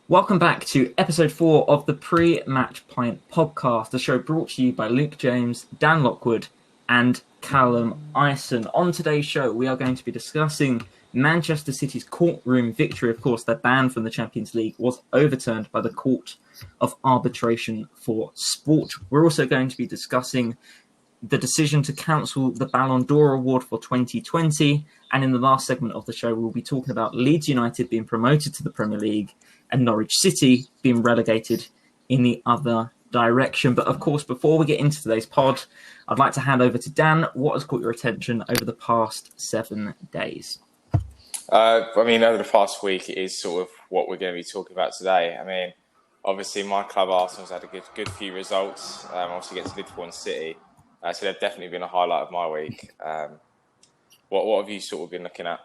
Welcome back to episode 4 of the Pre-Match Pint podcast, the show brought to you by Luke James, Dan Lockwood, and Callum Ison. On today's show, we are going to be discussing Manchester City's courtroom victory. Of course, their ban from the Champions League was overturned by the Court of Arbitration for Sport. We're also going to be discussing the decision to cancel the Ballon d'Or award for 2020. And in the last segment of the show, we'll be talking about Leeds United being promoted to the Premier League and Norwich City being relegated in the other direction. But of course, before we get into today's pod, I'd like to hand over to Dan. What has caught your attention over the past 7 days? Over the past week, it is sort of what we're going to be talking about today. Obviously, my club, Arsenal's had a good few results, obviously against Liverpool and City. So they've definitely been a highlight of my week. What have you sort of been looking at?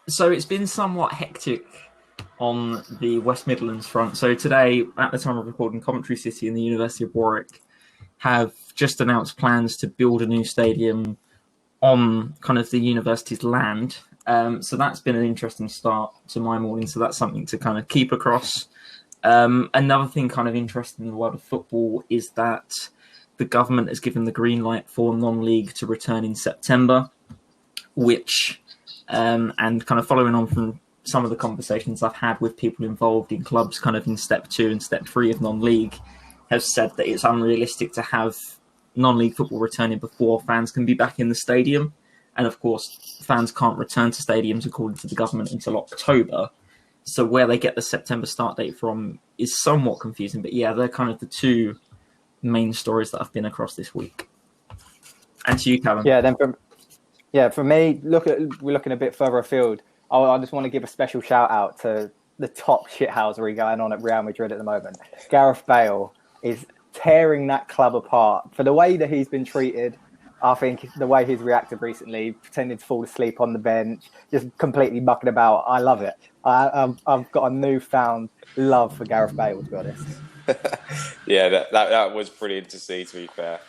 So it's been somewhat hectic on the West Midlands front. So today, at the time of recording, Coventry City and the University of Warwick have just announced plans to build a new stadium on kind of the university's land. So that's been an interesting start to my morning. So that's something to kind of keep across. Another thing kind of interesting in the world of football is that the government has given the green light for non-league to return in September, which, and kind of following on from some of the conversations I've had with people involved in clubs kind of in step 2 and step 3 of non-league, have said that it's unrealistic to have non-league football returning before fans can be back in the stadium. And of course, fans can't return to stadiums according to the government until October. So where they get the September start date from is somewhat confusing. But yeah, they're kind of the two main stories that I've been across this week. And to you, Callum. For me, we're looking a bit further afield. I just want to give a special shout out to the top shithousery going on at Real Madrid at the moment. Gareth Bale is tearing that club apart for the way that he's been treated. I think the way he's reacted recently, pretending to fall asleep on the bench, just completely mucking about. I love it. I've got a newfound love for Gareth Bale, to be honest. Yeah, that was brilliant to see, to be fair.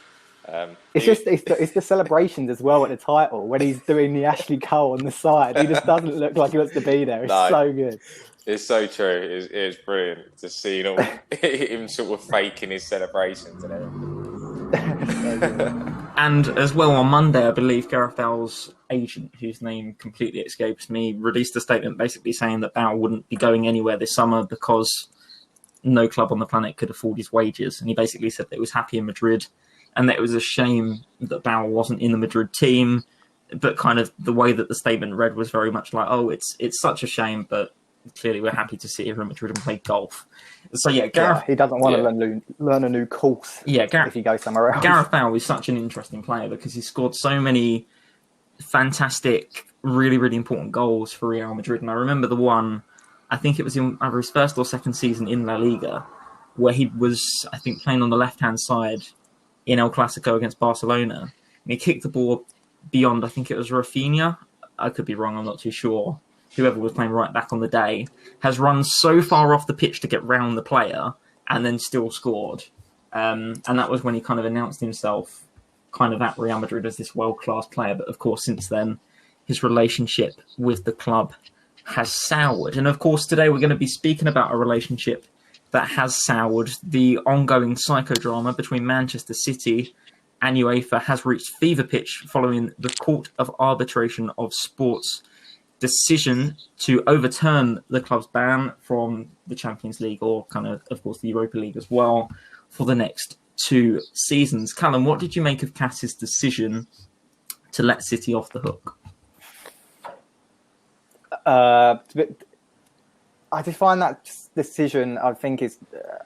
It's the celebrations as well at the title when he's doing the Ashley Cole on the side. He just doesn't look like he wants to be there. It's so good. It's so true. It's brilliant to see him sort of faking his celebrations and everything. And as well, on Monday, I believe Gareth Bale's agent, whose name completely escapes me, released a statement basically saying that Bale wouldn't be going anywhere this summer because no club on the planet could afford his wages. And he basically said that he was happy in Madrid and that it was a shame that Bale wasn't in the Madrid team. But kind of the way that the statement read was very much like, oh, it's such a shame, but clearly we're happy to see him in Madrid and play golf. So yeah, Gareth, he doesn't want to learn a new course. Yeah, if he goes somewhere else. Gareth Bale is such an interesting player because he scored so many fantastic, really, really important goals for Real Madrid. And I remember the one, I think it was in either his first or second season in La Liga, where he was, I think, playing on the left-hand side in El Clasico against Barcelona. And he kicked the ball beyond, I think it was Rafinha. I could be wrong, I'm not too sure. Whoever was playing right back on the day, has run so far off the pitch to get round the player and then still scored. And that was when he kind of announced himself kind of at Real Madrid as this world-class player. But of course, since then, his relationship with the club has soured. And of course, today we're going to be speaking about a relationship that has soured. The ongoing psychodrama between Manchester City and UEFA has reached fever pitch following the Court of Arbitration of Sport's decision to overturn the club's ban from the Champions League, or kind of course, the Europa League as well, for the next 2 seasons. Callum, what did you make of Cass's decision to let City off the hook? I just find that decision, I think, is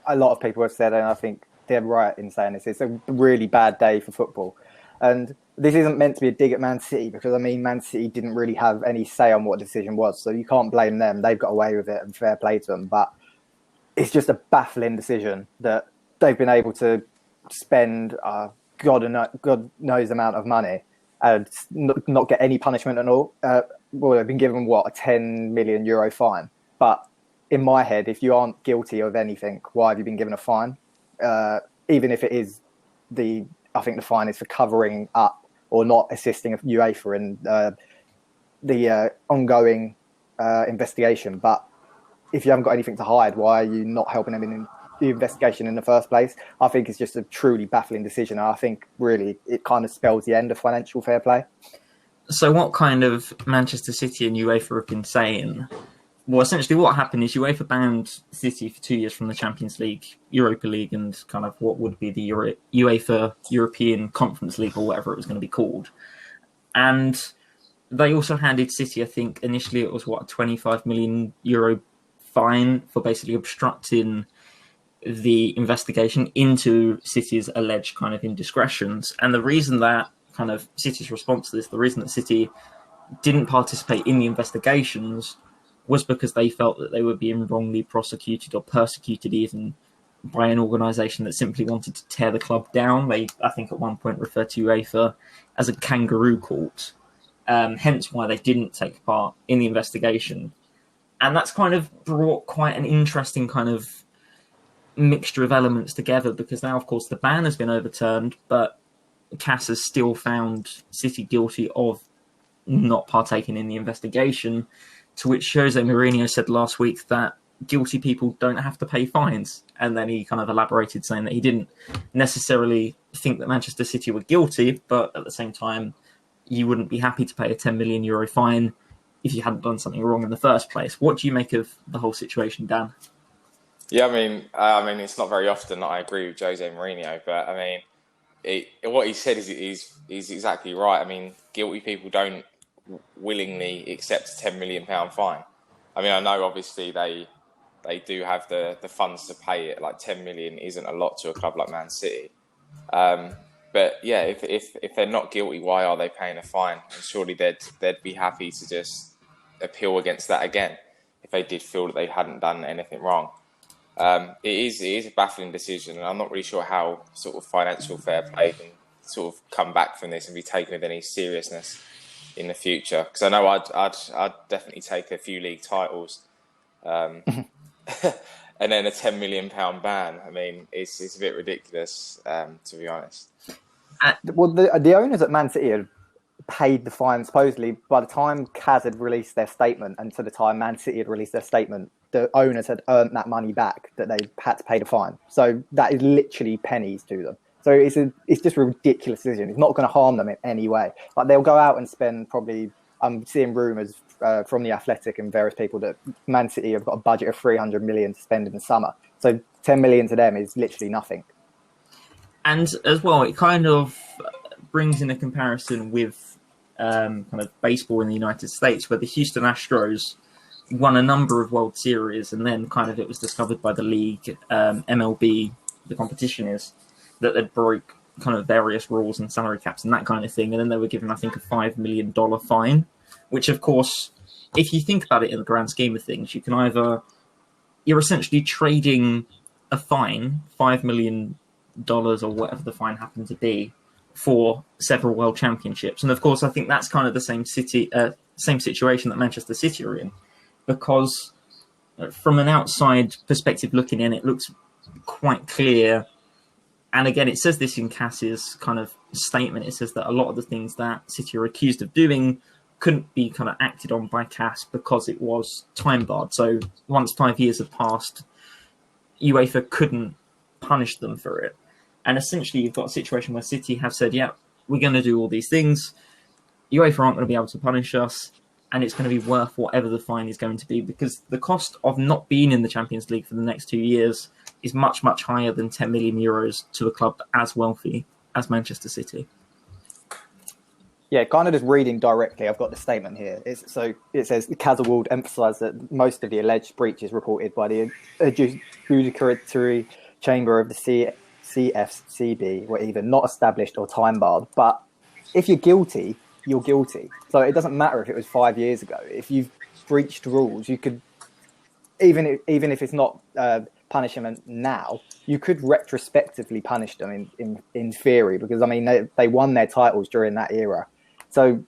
a lot of people have said, and I think they're right in saying this, it's a really bad day for football. And this isn't meant to be a dig at Man City because, Man City didn't really have any say on what the decision was. So you can't blame them. They've got away with it and fair play to them. But it's just a baffling decision that they've been able to spend God knows amount of money and not get any punishment at all. They've been given, a 10 million euro fine. But in my head, if you aren't guilty of anything, why have you been given a fine? Even if it is I think the fine is for covering up or not assisting UEFA in the ongoing investigation. But if you haven't got anything to hide, why are you not helping them in the investigation in the first place? I think it's just a truly baffling decision. I think really it kind of spells the end of financial fair play. So what kind of Manchester City and UEFA have been saying? Well, essentially what happened is UEFA banned City for 2 years from the Champions League, Europa League, and kind of what would be the UEFA European Conference League, or whatever it was going to be called. And they also handed City, I think, initially it was, a 25 million euro fine for basically obstructing the investigation into City's alleged kind of indiscretions. And the reason that kind of City's response to this, the reason that City didn't participate in the investigations was because they felt that they were being wrongly prosecuted or persecuted even by an organisation that simply wanted to tear the club down. They, I think at one point, referred to UEFA as a kangaroo court, hence why they didn't take part in the investigation. And that's kind of brought quite an interesting kind of mixture of elements together, because now, of course, the ban has been overturned, but CAS has still found City guilty of not partaking in the investigation, to which Jose Mourinho said last week that guilty people don't have to pay fines. And then he kind of elaborated, saying that he didn't necessarily think that Manchester City were guilty, but at the same time, you wouldn't be happy to pay a 10 million euro fine if you hadn't done something wrong in the first place. What do you make of the whole situation, Dan? Yeah, I mean, it's not very often that I agree with Jose Mourinho, but I mean, what he said is exactly right. I mean, guilty people don't willingly accept a £10 million fine. I mean, I know obviously they do have the funds to pay it. Like 10 million isn't a lot to a club like Man City. But yeah, if they're not guilty, why are they paying a fine? And surely they'd be happy to just appeal against that again if they did feel that they hadn't done anything wrong. It is a baffling decision, and I'm not really sure how sort of financial fair play can sort of come back from this and be taken with any seriousness in the future. Because I know I'd definitely take a few league titles, and then a £10 million ban. I mean, it's a bit ridiculous, to be honest. Well, the owners at Man City had paid the fine supposedly by the time CAS had released their statement, and to the time Man City had released their statement, the owners had earned that money back that they had to pay the fine. So that is literally pennies to them. So it's just a ridiculous decision. It's not going to harm them in any way. Like, they'll go out and spend probably. I'm seeing rumours from the Athletic and various people that Man City have got a budget of 300 million to spend in the summer. So 10 million to them is literally nothing. And as well, it kind of brings in a comparison with kind of baseball in the United States, where the Houston Astros won a number of World Series, and then kind of it was discovered by the league, MLB, the competition is, that they broke kind of various rules and salary caps and that kind of thing. And then they were given, I think, a $5 million fine, which, of course, if you think about it in the grand scheme of things, you're essentially trading a fine, $5 million or whatever the fine happened to be, for several world championships. And of course, I think that's kind of the same situation that Manchester City are in, because from an outside perspective looking in, it looks quite clear. And again, it says this in CAS's kind of statement. It says that a lot of the things that City are accused of doing couldn't be kind of acted on by CAS because it was time barred. So once 5 years have passed, UEFA couldn't punish them for it. And essentially, you've got a situation where City have said, yeah, we're going to do all these things. UEFA aren't going to be able to punish us, and it's going to be worth whatever the fine is going to be, because the cost of not being in the Champions League for the next 2 years is much, much higher than 10 million euros to a club as wealthy as Manchester City. Yeah, kind of just reading directly, I've got the statement here. It says, the CAS Award emphasised that most of the alleged breaches reported by the adjudicatory chamber of the CFCB were either not established or time barred. But if you're guilty, you're guilty. So it doesn't matter if it was 5 years ago. If you've breached rules, you could, even if it's not punishment now, you could retrospectively punish them in theory, because I mean they won their titles during that era. So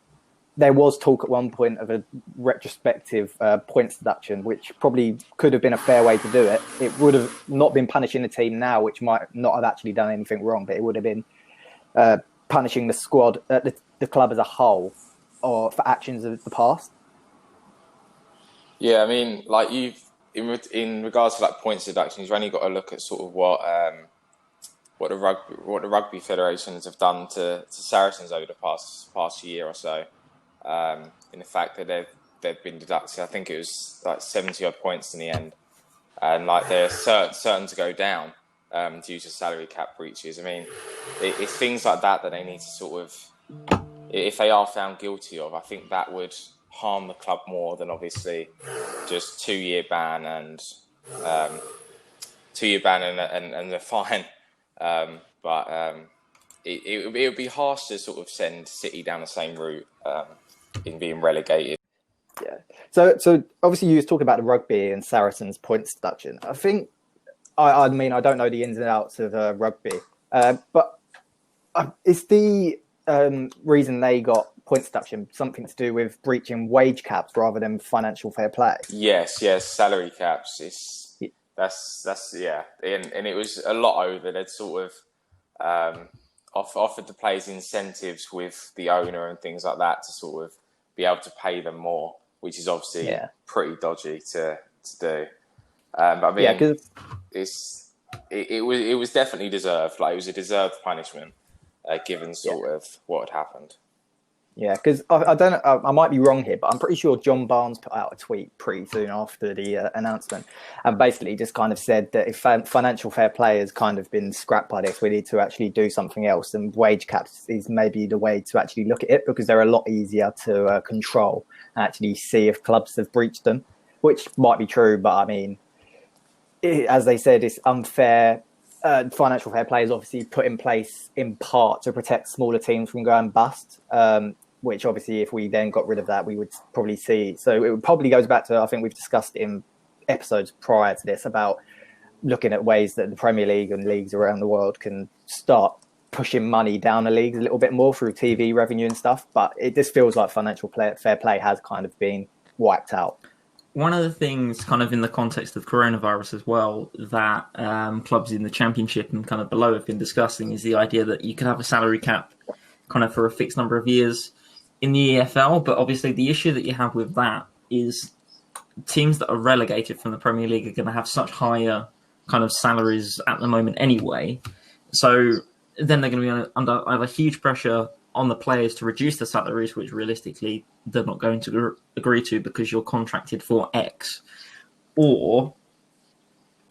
there was talk at one point of a retrospective points deduction, which probably could have been a fair way to do it. It would have not been punishing the team now, which might not have actually done anything wrong, but it would have been punishing the squad, the club as a whole, or for actions of the past. Yeah, I mean, like in regards to like points deductions, you've only got to look at sort of what the rugby federations have done to Saracens over the past year or so. In the fact that they've been deducted, I think it was like 70 odd points in the end, and like they're certain to go down due to salary cap breaches. I mean, it's things like that they need to sort of, if they are found guilty of, I think that would harm the club more than obviously just 2-year ban and the fine. It would be harsh to sort of send City down the same route in being relegated. Yeah. So obviously you was talking about the rugby and Saracens points deduction. I think, I mean, I don't know the ins and outs of rugby, but is the reason they got points deduction something to do with breaching wage caps rather than financial fair play? Yes, salary caps. That's and it was a lot over. They'd sort of offered the players incentives with the owner and things like that to sort of be able to pay them more, which is obviously pretty dodgy to do. But I mean, it was definitely deserved. Like, it was a deserved punishment, given sort of what had happened. Yeah, because I don't know, I might be wrong here, but I'm pretty sure John Barnes put out a tweet pretty soon after the announcement, and basically just kind of said that if financial fair play has kind of been scrapped by this, we need to actually do something else, and wage caps is maybe the way to actually look at it, because they're a lot easier to control and actually see if clubs have breached them, which might be true, but I mean, as they said, it's unfair. Financial fair play is obviously put in place in part to protect smaller teams from going bust, which obviously if we then got rid of that, we would probably see. So it probably goes back to, I think we've discussed in episodes prior to this about looking at ways that the Premier League and leagues around the world can start pushing money down the leagues a little bit more through TV revenue and stuff. But it just feels like financial fair play has kind of been wiped out. One of the things, kind of in the context of coronavirus as well, that clubs in the Championship and kind of below have been discussing is the idea that you could have a salary cap kind of for a fixed number of years in the EFL. But obviously the issue that you have with that is teams that are relegated from the Premier League are going to have such higher kind of salaries at the moment anyway. So then they're going to be under either huge pressure on the players to reduce the salaries, which realistically they're not going to agree to because you're contracted for X, or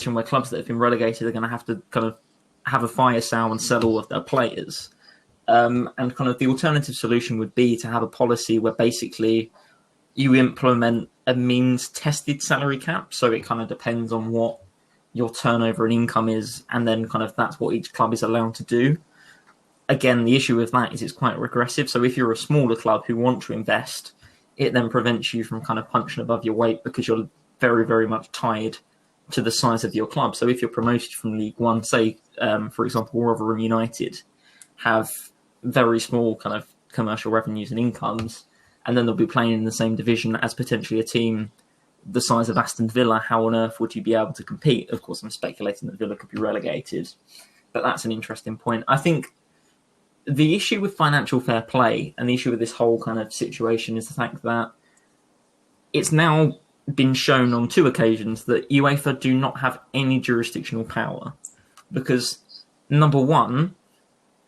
where clubs that have been relegated are going to have to kind of have a fire sale and sell all of their players. And kind of the alternative solution would be to have a policy where basically you implement a means-tested salary cap. So it kind of depends on what your turnover and income is, and then kind of that's what each club is allowed to do. Again, the issue with that is it's quite regressive. So if you're a smaller club who want to invest, it then prevents you from kind of punching above your weight because you're very, very much tied to the size of your club. So if you're promoted from League One, say, for example, Rotherham United have very small kind of commercial revenues and incomes, and then they'll be playing in the same division as potentially a team the size of Aston Villa, how on earth would you be able to compete? Of course, I'm speculating that Villa could be relegated, but that's an interesting point. I think the issue with financial fair play and the issue with this whole kind of situation is the fact that it's now been shown on 2 occasions that UEFA do not have any jurisdictional power because, number one,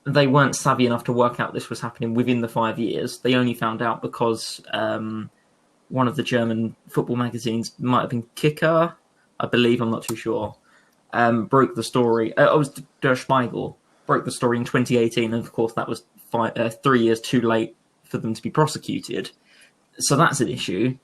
they weren't savvy enough to work out this was happening within the 5 years. They only found out because one of the German football magazines, might have been Kicker, I believe, I'm not too sure, broke the story. It was Der Spiegel. Broke the story in 2018, and of course that was 3 years too late for them to be prosecuted. So that's an issue.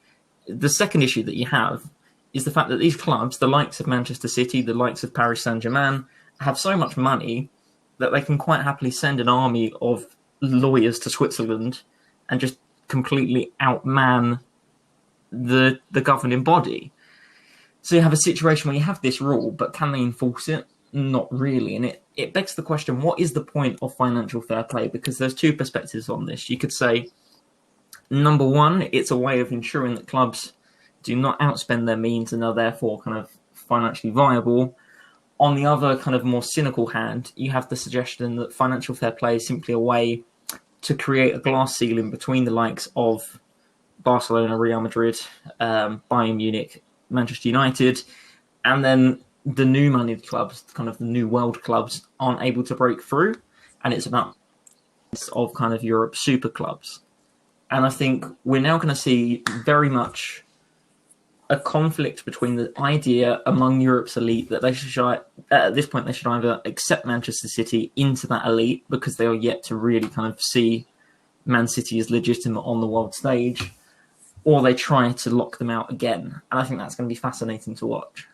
The second issue that you have is the fact that these clubs, the likes of Manchester City, the likes of Paris Saint-Germain, have so much money that they can quite happily send an army of lawyers to Switzerland and just completely outman the governing body. So you have a situation where you have this rule, but can they enforce it? Not really. And it begs the question, what is the point of financial fair play? Because there's 2 perspectives on this. You could say, number one, it's a way of ensuring that clubs do not outspend their means and are therefore kind of financially viable. On the other kind of more cynical hand, you have the suggestion that financial fair play is simply a way to create a glass ceiling between the likes of Barcelona, Real Madrid, Bayern Munich, Manchester United, and then the new moneyed clubs, kind of the new world clubs, aren't able to break through, and it's about of kind of Europe super clubs. And I think we're now going to see very much a conflict between the idea among Europe's elite that they should, at this point, they should either accept Manchester City into that elite because they are yet to really kind of see Man City as legitimate on the world stage, or they try to lock them out again. And I think that's going to be fascinating to watch.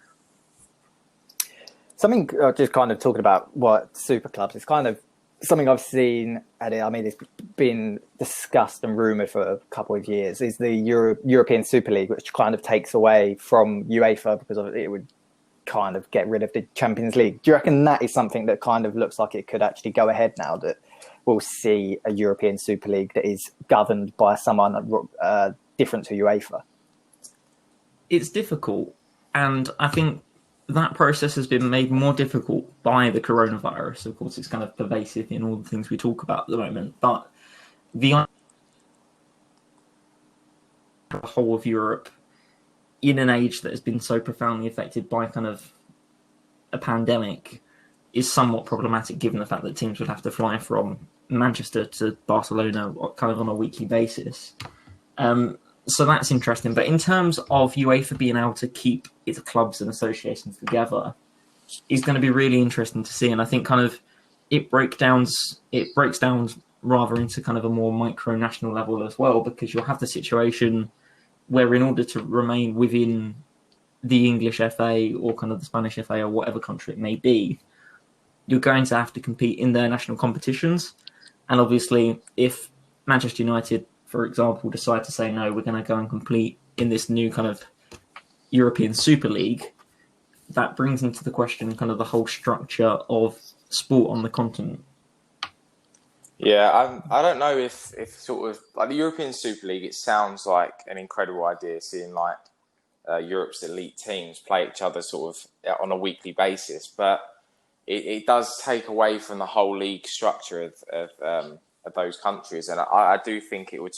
Something just kind of talking about what super clubs is kind of something I've seen, and I mean, it's been discussed and rumoured for a couple of years, is the European Super League, which kind of takes away from UEFA because it would kind of get rid of the Champions League. Do you reckon that is something that kind of looks like it could actually go ahead now, that we'll see a European Super League that is governed by someone different to UEFA? It's difficult, and I think that process has been made more difficult by the coronavirus. Of course, it's kind of pervasive in all the things we talk about at the moment, but the whole of Europe in an age that has been so profoundly affected by kind of a pandemic is somewhat problematic, given the fact that teams would have to fly from Manchester to Barcelona kind of on a weekly basis. So that's interesting. But in terms of UEFA being able to keep its clubs and associations together, is going to be really interesting to see. And I think kind of it breaks down rather into kind of a more micro-national level as well, because you'll have the situation where in order to remain within the English FA or kind of the Spanish FA or whatever country it may be, you're going to have to compete in their national competitions. And obviously, if Manchester United, for example, decide to say, no, we're going to go and compete in this new kind of European Super League, that brings into the question kind of the whole structure of sport on the continent. Yeah, I don't know if sort of like the European Super League, it sounds like an incredible idea, seeing like Europe's elite teams play each other sort of on a weekly basis, but it does take away from the whole league structure of those countries, and I do think it would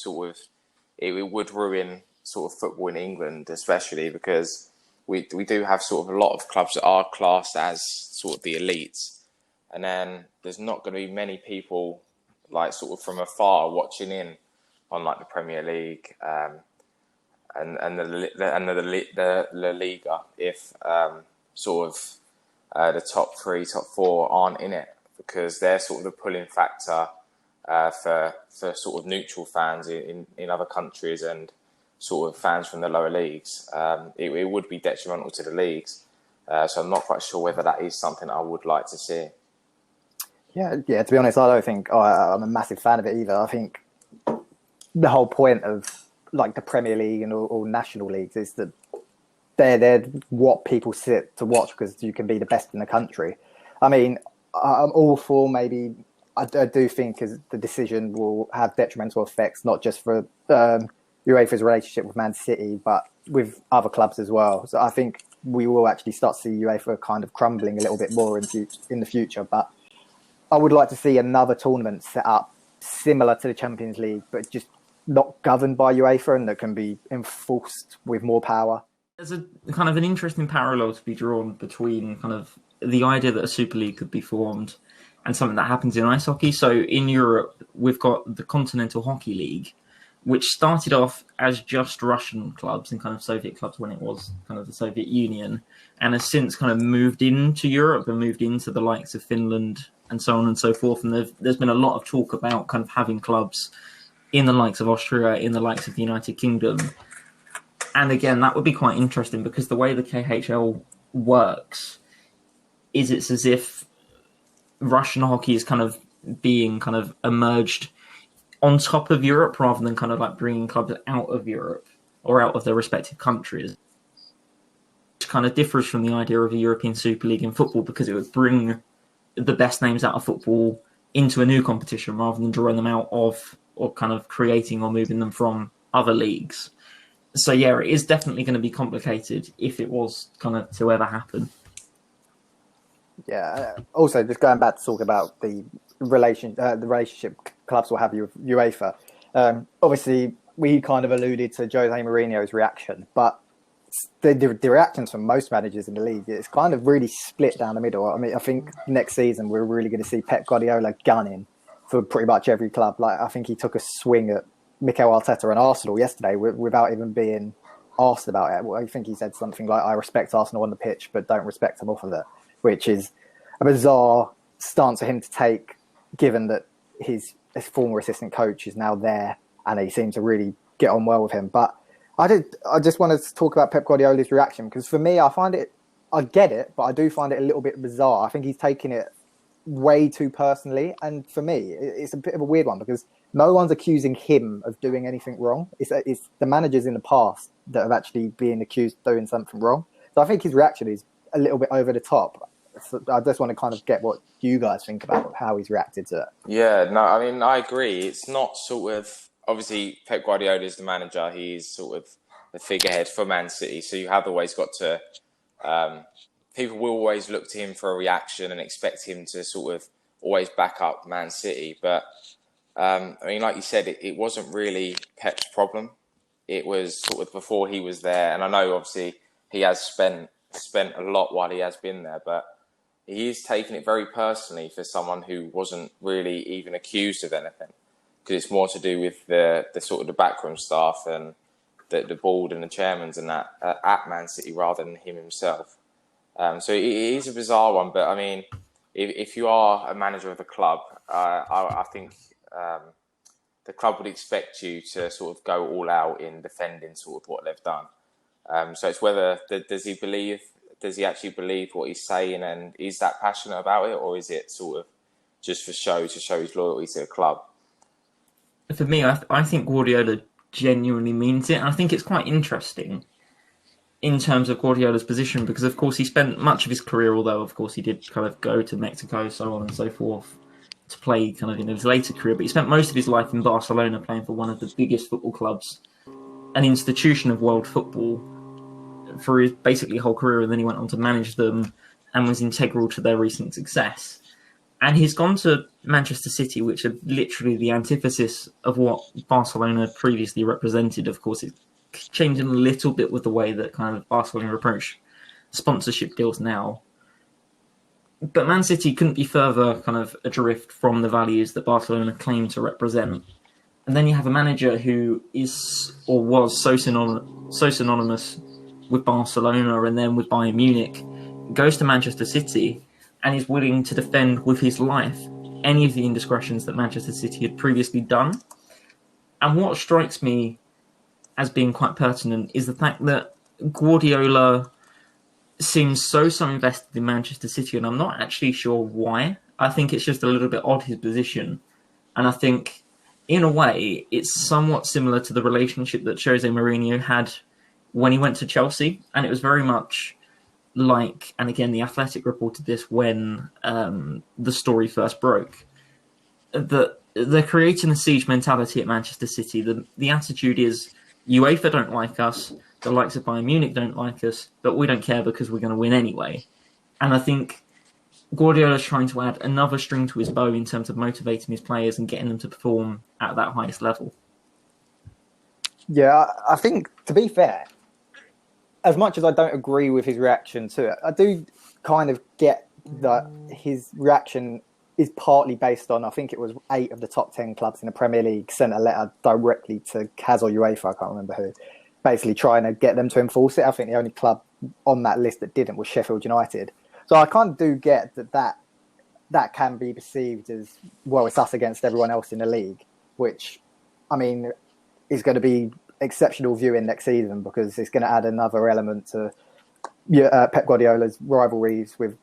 would ruin sort of football in England, especially because we do have sort of a lot of clubs that are classed as sort of the elites, and then there's not going to be many people like sort of from afar watching in on like the Premier League and the La Liga if sort of the top 3, top 4 aren't in it, because they're sort of the pulling factor for sort of neutral fans in other countries and sort of fans from the lower leagues. It would be detrimental to the leagues. So I'm not quite sure whether that is something I would like to see. Yeah. To be honest, I don't think I'm a massive fan of it either. I think the whole point of like the Premier League and all national leagues is that they're what people sit to watch because you can be the best in the country. I mean, I'm all for maybe. I do think the decision will have detrimental effects, not just for UEFA's relationship with Man City, but with other clubs as well. So I think we will actually start to see UEFA kind of crumbling a little bit more in the future. But I would like to see another tournament set up similar to the Champions League, but just not governed by UEFA and that can be enforced with more power. There's a kind of an interesting parallel to be drawn between kind of the idea that a Super League could be formed and something that happens in ice hockey. So in Europe, we've got the Continental Hockey League, which started off as just Russian clubs and kind of Soviet clubs when it was kind of the Soviet Union, and has since kind of moved into Europe and moved into the likes of Finland and so on and so forth. And there's been a lot of talk about kind of having clubs in the likes of Austria, in the likes of the United Kingdom. And again, that would be quite interesting because the way the KHL works is it's as if Russian hockey is kind of being kind of emerged on top of Europe rather than kind of like bringing clubs out of Europe or out of their respective countries. Which kind of differs from the idea of a European Super League in football because it would bring the best names out of football into a new competition rather than drawing them out of or kind of creating or moving them from other leagues. So yeah, it is definitely going to be complicated if it was kind of to ever happen. Yeah. Also, just going back to talk about the relationship clubs will have with UEFA. Obviously, we kind of alluded to Jose Mourinho's reaction, but the reactions from most managers in the league, it's kind of really split down the middle. I mean, I think next season we're really going to see Pep Guardiola gunning for pretty much every club. Like, I think he took a swing at Mikel Arteta and Arsenal yesterday without even being asked about it. Well, I think he said something like, "I respect Arsenal on the pitch, but don't respect them off of it," which is a bizarre stance for him to take, given that his former assistant coach is now there and he seems to really get on well with him. But I just wanted to talk about Pep Guardiola's reaction, because for me, I get it, but I do find it a little bit bizarre. I think he's taking it way too personally. And for me, it's a bit of a weird one, because no one's accusing him of doing anything wrong. It's the managers in the past that have actually been accused of doing something wrong. So I think his reaction is a little bit over the top. So I just want to kind of get what you guys think about how he's reacted to it. Yeah, no, I mean, I agree. It's not sort of... Obviously, Pep Guardiola is the manager. He's sort of the figurehead for Man City. So you have always got to... people will always look to him for a reaction and expect him to sort of always back up Man City. But, I mean, like you said, it wasn't really Pep's problem. It was sort of before he was there. And I know, obviously, he has spent a lot while he has been there. But he is taking it very personally for someone who wasn't really even accused of anything. Because it's more to do with the sort of the backroom staff and the board and the chairmans and that at Man City rather than him himself. So it is a bizarre one, but I mean, if you are a manager of the club, I think the club would expect you to sort of go all out in defending sort of what they've done. So it's whether does he actually believe what he's saying, and is that passionate about it, or is it sort of just for show, to show his loyalty to the club? For me, I think Guardiola genuinely means it. And I think it's quite interesting in terms of Guardiola's position, because, of course, he spent much of his career, although, of course, he did kind of go to Mexico, so on and so forth, to play kind of in his later career. But he spent most of his life in Barcelona playing for one of the biggest football clubs, an institution of world football, for his basically whole career. And then he went on to manage them and was integral to their recent success. And he's gone to Manchester City, which are literally the antithesis of what Barcelona previously represented. Of course, it's changing a little bit with the way that kind of Barcelona approach sponsorship deals now. But Man City couldn't be further kind of adrift from the values that Barcelona claim to represent. And then you have a manager who is or was so synonymous with Barcelona and then with Bayern Munich, goes to Manchester City and is willing to defend with his life any of the indiscretions that Manchester City had previously done. And what strikes me as being quite pertinent is the fact that Guardiola seems so invested in Manchester City, and I'm not actually sure why. I think it's just a little bit odd, his position. And I think, in a way, it's somewhat similar to the relationship that Jose Mourinho had when he went to Chelsea. And it was very much like, and again, The Athletic reported this when the story first broke, that they're creating a siege mentality at Manchester City. The attitude is, UEFA don't like us, the likes of Bayern Munich don't like us, but we don't care because we're going to win anyway. And I think Guardiola's trying to add another string to his bow in terms of motivating his players and getting them to perform at that highest level. Yeah, I think, to be fair, as much as I don't agree with his reaction to it, I do kind of get that his reaction is partly based on, I think it was 8 of the top 10 clubs in the Premier League sent a letter directly to CAS or UEFA, I can't remember who, basically trying to get them to enforce it. I think the only club on that list that didn't was Sheffield United. So I kind of do get that can be perceived as, well, it's us against everyone else in the league, which, I mean, is going to be exceptional viewing next season, because it's going to add another element to Pep Guardiola's rivalries with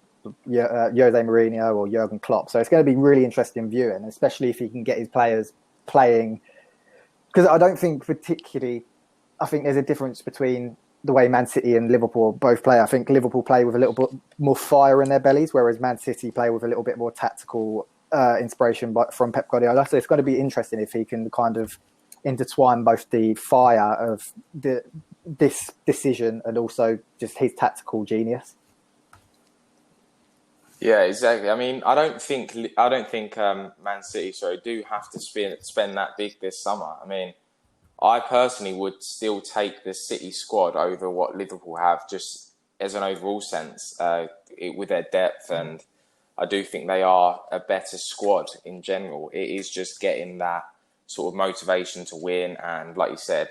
Jose Mourinho or Jurgen Klopp. So it's going to be really interesting viewing, especially if he can get his players playing. Because I don't think particularly, I think there's a difference between the way Man City and Liverpool both play. I think Liverpool play with a little bit more fire in their bellies, whereas Man City play with a little bit more tactical inspiration from Pep Guardiola. So it's going to be interesting if he can kind of intertwine both the fire of this decision and also just his tactical genius. Yeah, exactly. I mean, I don't think Man City, do have to spend that big this summer. I mean, I personally would still take the City squad over what Liverpool have, just as an overall sense, with their depth. And I do think they are a better squad in general. It is just getting that sort of motivation to win. And like you said,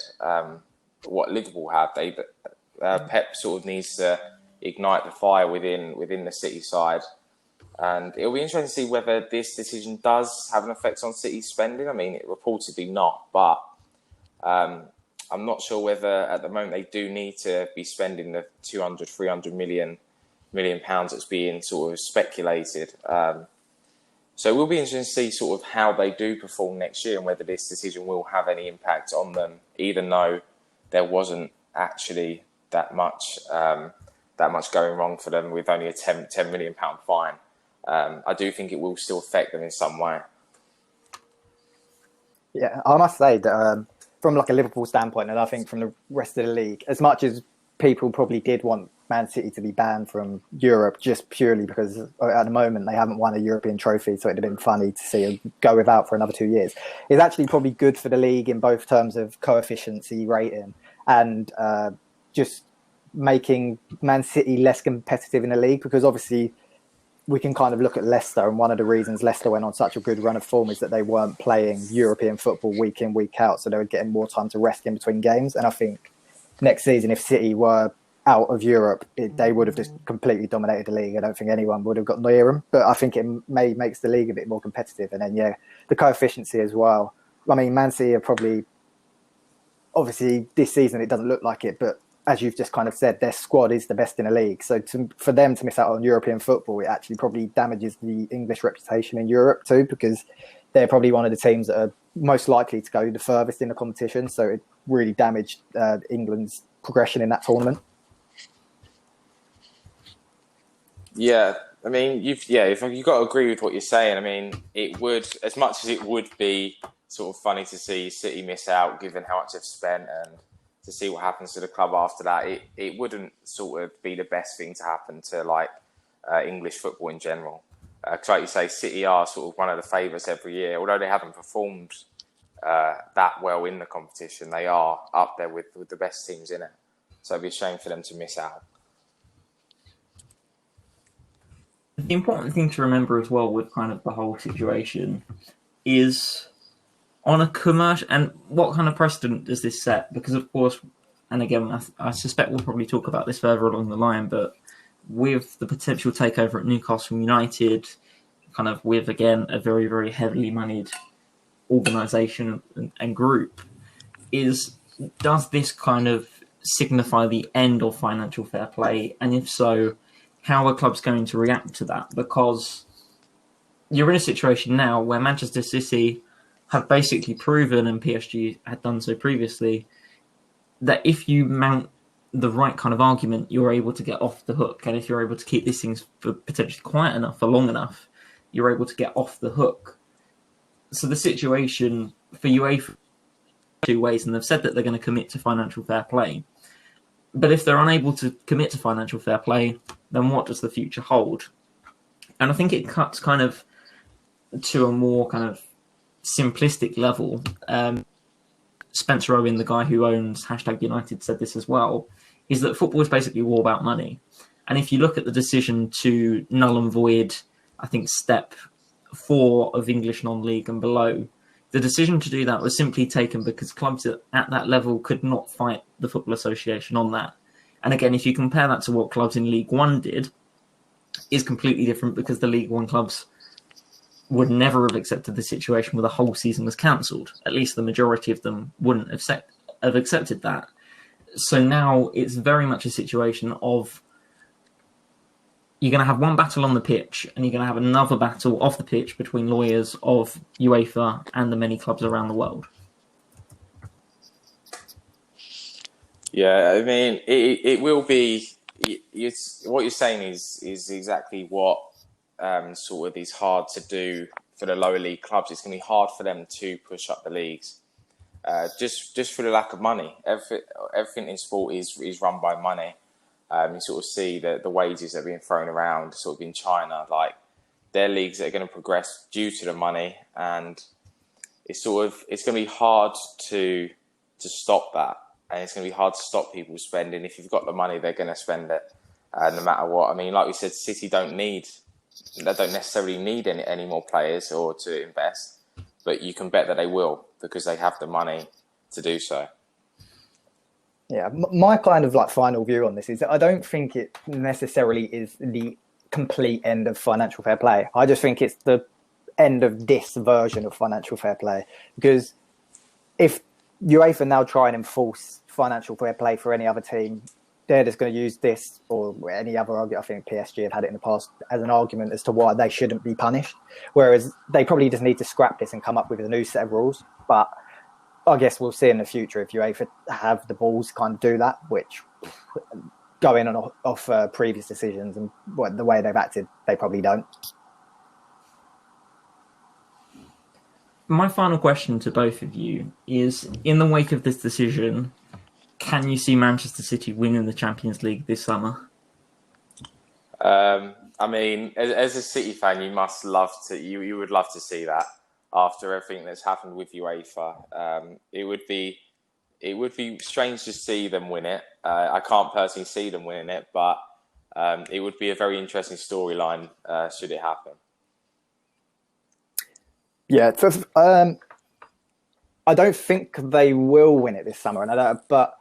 what Liverpool have, Pep sort of needs to ignite the fire within the City side. And it'll be interesting to see whether this decision does have an effect on City spending. I mean, it reportedly not, but I'm not sure whether at the moment they do need to be spending the 200, 300 million pounds that's being sort of speculated. So it will be interesting to see sort of how they do perform next year and whether this decision will have any impact on them, even though there wasn't actually that much going wrong for them with only a £10 million fine. I do think it will still affect them in some way. Yeah, I must say that from like a Liverpool standpoint, and I think from the rest of the league, as much as people probably did want Man City to be banned from Europe just purely because at the moment they haven't won a European trophy, so it'd have been funny to see them go without for another 2 years. It's actually probably good for the league in both terms of coefficiency rating and just making Man City less competitive in the league, because obviously we can kind of look at Leicester, and one of the reasons Leicester went on such a good run of form is that they weren't playing European football week in, week out, so they were getting more time to rest in between games. And I think next season, if City were out of Europe, they would have just completely dominated the league. I don't think anyone would have got near them, but I think it makes the league a bit more competitive. And then, yeah, the coefficiency as well. I mean, Man City are probably, obviously this season it doesn't look like it, but as you've just kind of said, their squad is the best in the league. So for them to miss out on European football, it actually probably damages the English reputation in Europe too, because they're probably one of the teams that are most likely to go the furthest in the competition. So it really damaged England's progression in that tournament. Yeah, I mean, you've got to agree with what you're saying. I mean, it would, as much as it would be sort of funny to see City miss out, given how much they've spent, and to see what happens to the club after that, it wouldn't sort of be the best thing to happen to like English football in general. Because like you say, City are sort of one of the favourites every year. Although they haven't performed that well in the competition, they are up there with the best teams in it. So it'd be a shame for them to miss out. The important thing to remember as well with kind of the whole situation is on a commercial, and what kind of precedent does this set? Because of course, and again, I suspect we'll probably talk about this further along the line, but with the potential takeover at Newcastle United, kind of with, again, a very, very heavily moneyed organisation and group, does this kind of signify the end of financial fair play? And if so, how are clubs going to react to that? Because you're in a situation now where Manchester City have basically proven, and PSG had done so previously, that if you mount the right kind of argument, you're able to get off the hook. And if you're able to keep these things for potentially quiet enough for long enough, you're able to get off the hook. So the situation for UEFA, two ways, and they've said that they're going to commit to financial fair play. But if they're unable to commit to financial fair play, then what does the future hold? And I think it cuts kind of to a more kind of simplistic level. Spencer Owen, the guy who owns #United, said this as well, is that football is basically all about money. And if you look at the decision to null and void, I think, step 4 of English non-league and below, the decision to do that was simply taken because clubs at that level could not fight the Football Association on that. And again, if you compare that to what clubs in League One did, is completely different, because the League One clubs would never have accepted the situation where the whole season was cancelled. At least the majority of them wouldn't have accepted that. So now it's very much a situation of you're going to have one battle on the pitch and you're going to have another battle off the pitch between lawyers of UEFA and the many clubs around the world. Yeah, I mean, it will be. What you're saying is exactly what sort of is hard to do for the lower league clubs. It's going to be hard for them to push up the leagues, just for the lack of money. Everything in sport is run by money. You sort of see the wages that are being thrown around, sort of in China, like their leagues that are going to progress due to the money, and it's going to be hard to to stop that. And it's going to be hard to stop people spending. If you've got the money, they're going to spend it no matter what. I mean, like we said, City don't necessarily need any more players or to invest, but you can bet that they will because they have the money to do so. Yeah, my kind of like final view on this is that I don't think it necessarily is the complete end of financial fair play. I just think it's the end of this version of financial fair play, because if UEFA now try and enforce financial fair play for any other team, they're just going to use this or any other argument. I think PSG have had it in the past as an argument as to why they shouldn't be punished, whereas they probably just need to scrap this and come up with a new set of rules. But I guess we'll see in the future if UEFA have the balls to kind of do that, which going on off previous decisions and the way they've acted, they probably don't. My final question to both of you is, in the wake of this decision, can you see Manchester City winning the Champions League this summer? I mean, as a City fan, you would love to see that. After everything that's happened with UEFA, it would be strange to see them win it. I can't personally see them winning it, but it would be a very interesting storyline should it happen. Yeah, I don't think they will win it this summer, but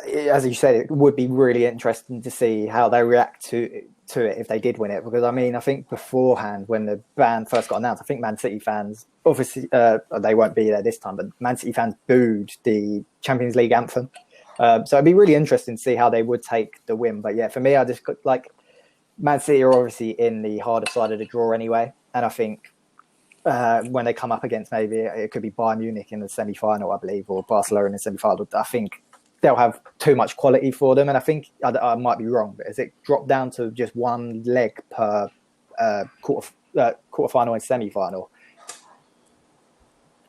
as you said, it would be really interesting to see how they react to it if they did win it. Because I mean, I think beforehand, when the ban first got announced, I think Man City fans, obviously they won't be there this time, but Man City fans booed the Champions League anthem. So it'd be really interesting to see how they would take the win. But yeah, for me, I just like Man City are obviously in the harder side of the draw anyway, and I think when they come up against, maybe it could be Bayern Munich in the semi-final, I believe, or Barcelona in the semi-final, I think they'll have too much quality for them. And I think I might be wrong, but has it dropped down to just one leg per quarter-final and semi-final?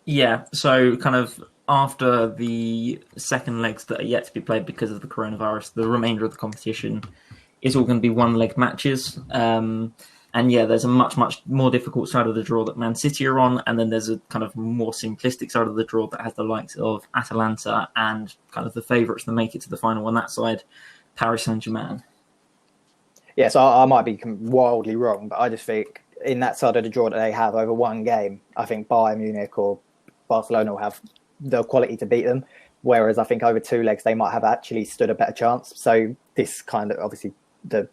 Yeah, so kind of after the second legs that are yet to be played because of the coronavirus, the remainder of the competition is all going to be one-leg matches. And yeah, there's a much, much more difficult side of the draw that Man City are on. And then there's a kind of more simplistic side of the draw that has the likes of Atalanta and kind of the favourites that make it to the final on that side, Paris Saint-Germain. Yeah, so I might be wildly wrong, but I just think in that side of the draw that they have over one game, I think Bayern Munich or Barcelona will have the quality to beat them. Whereas I think over two legs, they might have actually stood a better chance. So this kind of, obviously, the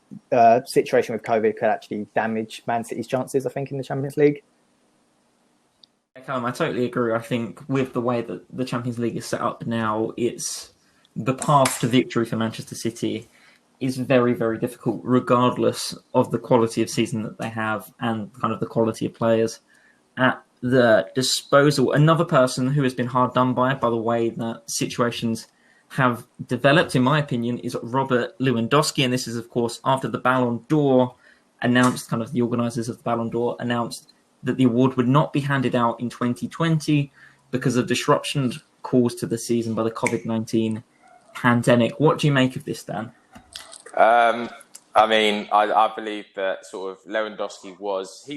situation with COVID could actually damage Man City's chances, I think, in the Champions League. Callum, I totally agree. I think with the way that the Champions League is set up now, it's the path to victory for Manchester City is very, very difficult, regardless of the quality of season that they have and kind of the quality of players at the disposal. Another person who has been hard done by the way that situations have developed, in my opinion, is Robert Lewandowski. And this is, of course, after the Ballon d'Or announced, kind of the organisers of the Ballon d'Or announced that the award would not be handed out in 2020 because of disruption caused to the season by the COVID-19 pandemic. What do you make of this, Dan? I mean, I believe that sort of Lewandowski was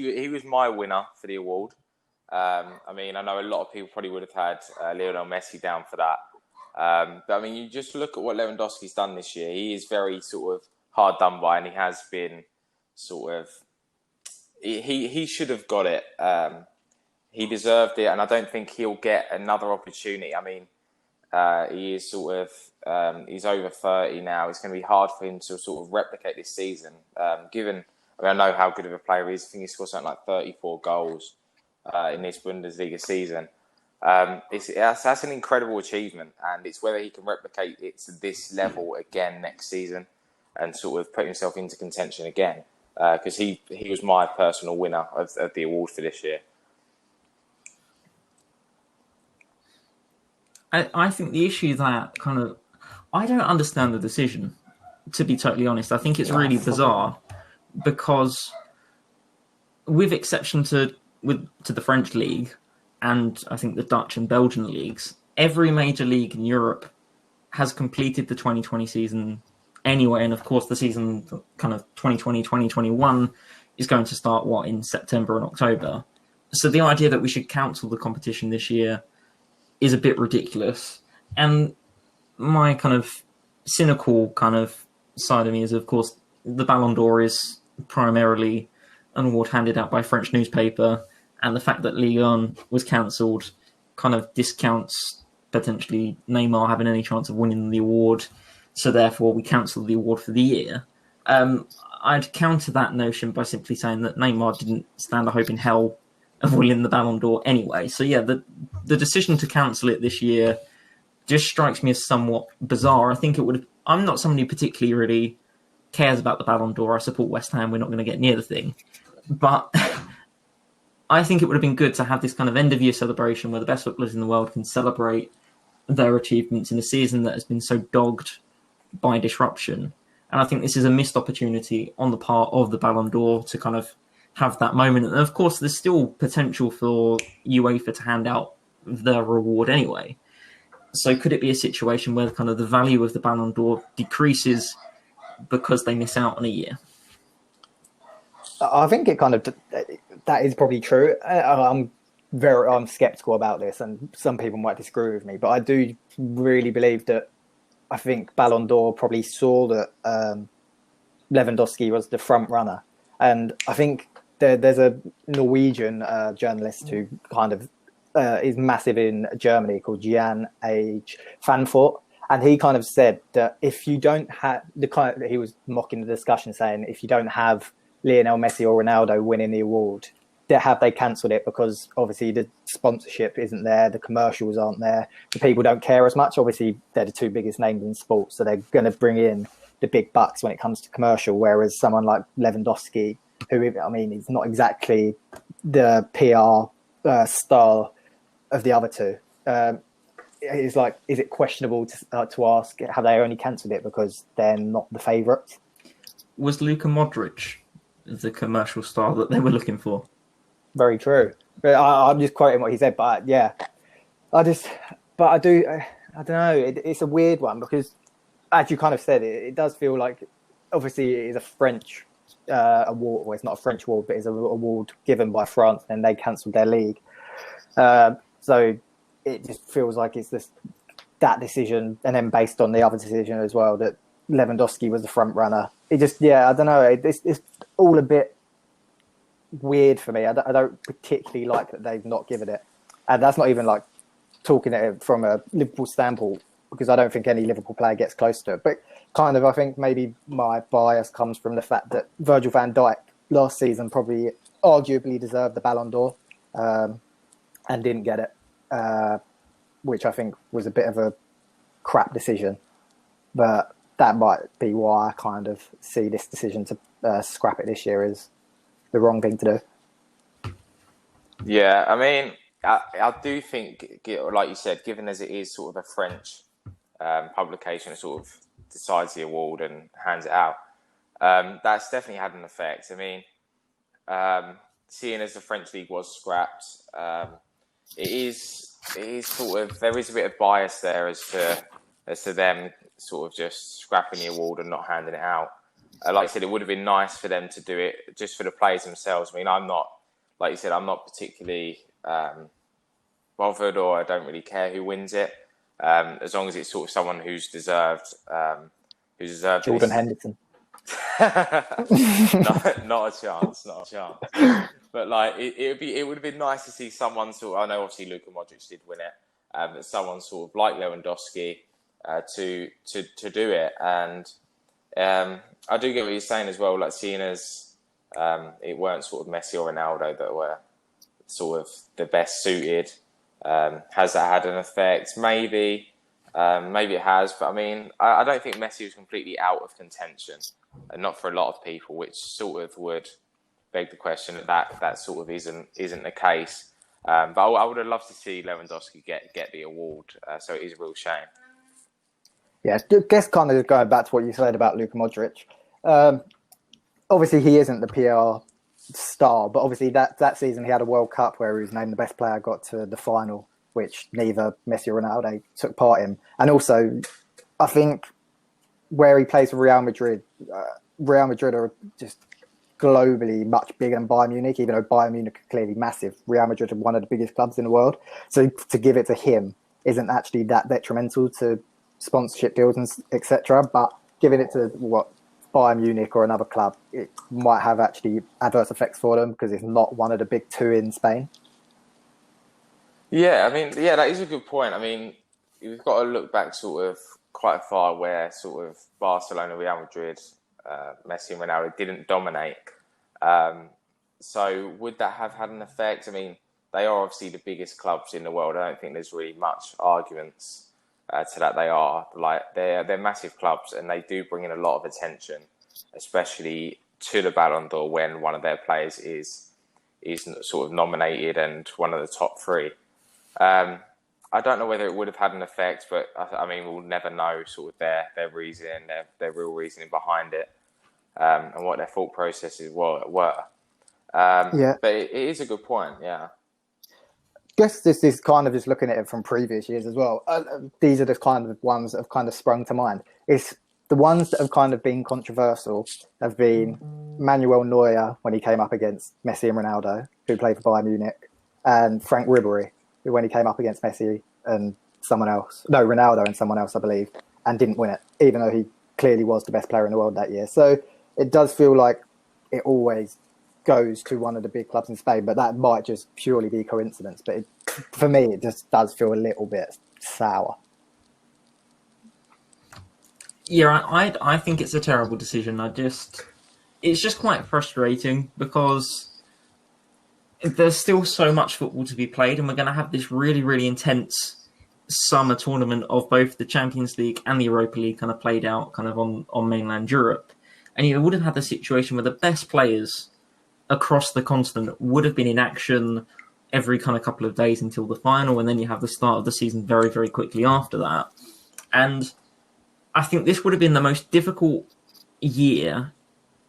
my winner for the award. I mean, I know a lot of people probably would have had Lionel Messi down for that. But I mean, you just look at what Lewandowski's done this year. He is very sort of hard done by, and he has been sort of. He should have got it. He deserved it, and I don't think he'll get another opportunity. I mean, he is sort of he's over 30 now. It's going to be hard for him to sort of replicate this season. Given, I mean, I know how good of a player he is. I think he scored something like 34 goals in this Bundesliga season. That's an incredible achievement, and it's whether he can replicate it to this level again next season and sort of put himself into contention again. Because he was my personal winner of the award for this year. I think the issue that kind of... I don't understand the decision, to be totally honest. I think it's really bizarre because with exception to the French league and I think the Dutch and Belgian leagues, every major league in Europe has completed the 2020 season anyway. And of course, the season kind of 2020, 2021 is going to start, in September and October. So the idea that we should cancel the competition this year is a bit ridiculous. And my kind of cynical kind of side of me is, of course, the Ballon d'Or is primarily an award handed out by a French newspaper, and the fact that Ligue 1 was cancelled kind of discounts potentially Neymar having any chance of winning the award, so therefore we cancel the award for the year. I'd counter that notion by simply saying that Neymar didn't stand a hope in hell of winning the Ballon d'Or anyway. So yeah, the decision to cancel it this year just strikes me as somewhat bizarre. I think it would. I'm not somebody who particularly really cares about the Ballon d'Or. I support West Ham. We're not going to get near the thing, but I think it would have been good to have this kind of end of year celebration where the best footballers in the world can celebrate their achievements in a season that has been so dogged by disruption. And I think this is a missed opportunity on the part of the Ballon d'Or to kind of have that moment. And of course, there's still potential for UEFA to hand out their reward anyway. So could it be a situation where kind of the value of the Ballon d'Or decreases because they miss out on a year? I think it kind of, that is probably true. I'm skeptical about this, and some people might disagree with me, but I do really believe that I think Ballon d'Or probably saw that Lewandowski was the front runner. And I think there's a Norwegian journalist who kind of is massive in Germany called Jan H. Fanfort. And he kind of said that if you don't have he was mocking the discussion, saying if you don't have Lionel Messi or Ronaldo winning the award, have they cancelled it because obviously the sponsorship isn't there, the commercials aren't there, the people don't care as much. Obviously, they're the two biggest names in sports, so they're going to bring in the big bucks when it comes to commercial, whereas someone like Lewandowski, who, I mean, is not exactly the PR style of the other two, is it questionable to ask, have they only cancelled it because they're not the favourites? Was Luka Modric the commercial star that they were looking for? Very true. But I'm just quoting what he said. But yeah, I don't know. It's a weird one because, as you kind of said, it does feel like, obviously, it is a French award. Well, it's not a French award, but it's an award given by France, and they cancelled their league. So it just feels like it's that decision, and then based on the other decision as well, that Lewandowski was the front runner. It just, I don't know. It's all a bit weird for me. I don't particularly like that they've not given it, and that's not even like talking at it from a Liverpool standpoint, because I don't think any Liverpool player gets close to it. But kind of, I think maybe my bias comes from the fact that Virgil van Dijk last season probably arguably deserved the Ballon d'Or and didn't get it, which I think was a bit of a crap decision. But that might be why I kind of see this decision to scrap it this year as the wrong thing to do. Yeah, I mean, I do think, like you said, given as it is sort of a French publication that sort of decides the award and hands it out, that's definitely had an effect. I mean, seeing as the French league was scrapped, it is sort of, there is a bit of bias there as to them sort of just scrapping the award and not handing it out. Like I said, it would have been nice for them to do it just for the players themselves. I mean, I'm not, like you said, I'm not particularly bothered, or I don't really care who wins it, as long as it's sort of someone who's deserved. Jordan Henderson. not a chance. But like, it would have been nice to see someone sort of, I know obviously Luka Modric did win it, but someone sort of like Lewandowski to do it. And I do get what you're saying as well, like seeing as it weren't sort of Messi or Ronaldo that were sort of the best suited. Has that had an effect? Maybe it has, but I mean, I don't think Messi was completely out of contention, and not for a lot of people, which sort of would beg the question that sort of isn't the case. But I would have loved to see Lewandowski get the award, so it is a real shame. Yeah, I guess kind of going back to what you said about Luka Modric. Obviously, he isn't the PR star, but obviously that season he had a World Cup where he was named the best player, got to the final, which neither Messi or Ronaldo took part in. And also, I think where he plays for Real Madrid are just globally much bigger than Bayern Munich, even though Bayern Munich are clearly massive. Real Madrid are one of the biggest clubs in the world. So to give it to him isn't actually that detrimental to sponsorship deals and etc. But giving it to Bayern Munich or another club, it might have actually adverse effects for them because it's not one of the big two in Spain. Yeah, I mean, yeah, that is a good point. I mean, you've got to look back sort of quite far where sort of Barcelona, Real Madrid, Messi and Ronaldo didn't dominate. So would that have had an effect? I mean, they are obviously the biggest clubs in the world. I don't think there's really much arguments to that. They are they're massive clubs, and they do bring in a lot of attention, especially to the Ballon d'Or when one of their players is sort of nominated and one of the top three. I don't know whether it would have had an effect, but I mean, we'll never know sort of their reasoning, their real reasoning behind it, and what their thought processes were. Yeah, but it is a good point. Yeah. Guess this is kind of just looking at it from previous years as well. These are the kind of ones that have kind of sprung to mind. It's the ones that have kind of been controversial have been Manuel Neuer when he came up against Messi and Ronaldo, who played for Bayern Munich, and Frank Ribery, who when he came up against Messi and Ronaldo and someone else, I believe, and didn't win it, even though he clearly was the best player in the world that year. So it does feel like it always goes to one of the big clubs in Spain, but that might just purely be coincidence. But for me, it just does feel a little bit sour. Yeah, I think it's a terrible decision. It's just quite frustrating because there's still so much football to be played, and we're going to have this really, really intense summer tournament of both the Champions League and the Europa League kind of played out kind of on mainland Europe. And you would have had the situation where the best players across the continent would have been in action every kind of couple of days until the final, and then you have the start of the season very, very quickly after that. And I think this would have been the most difficult year,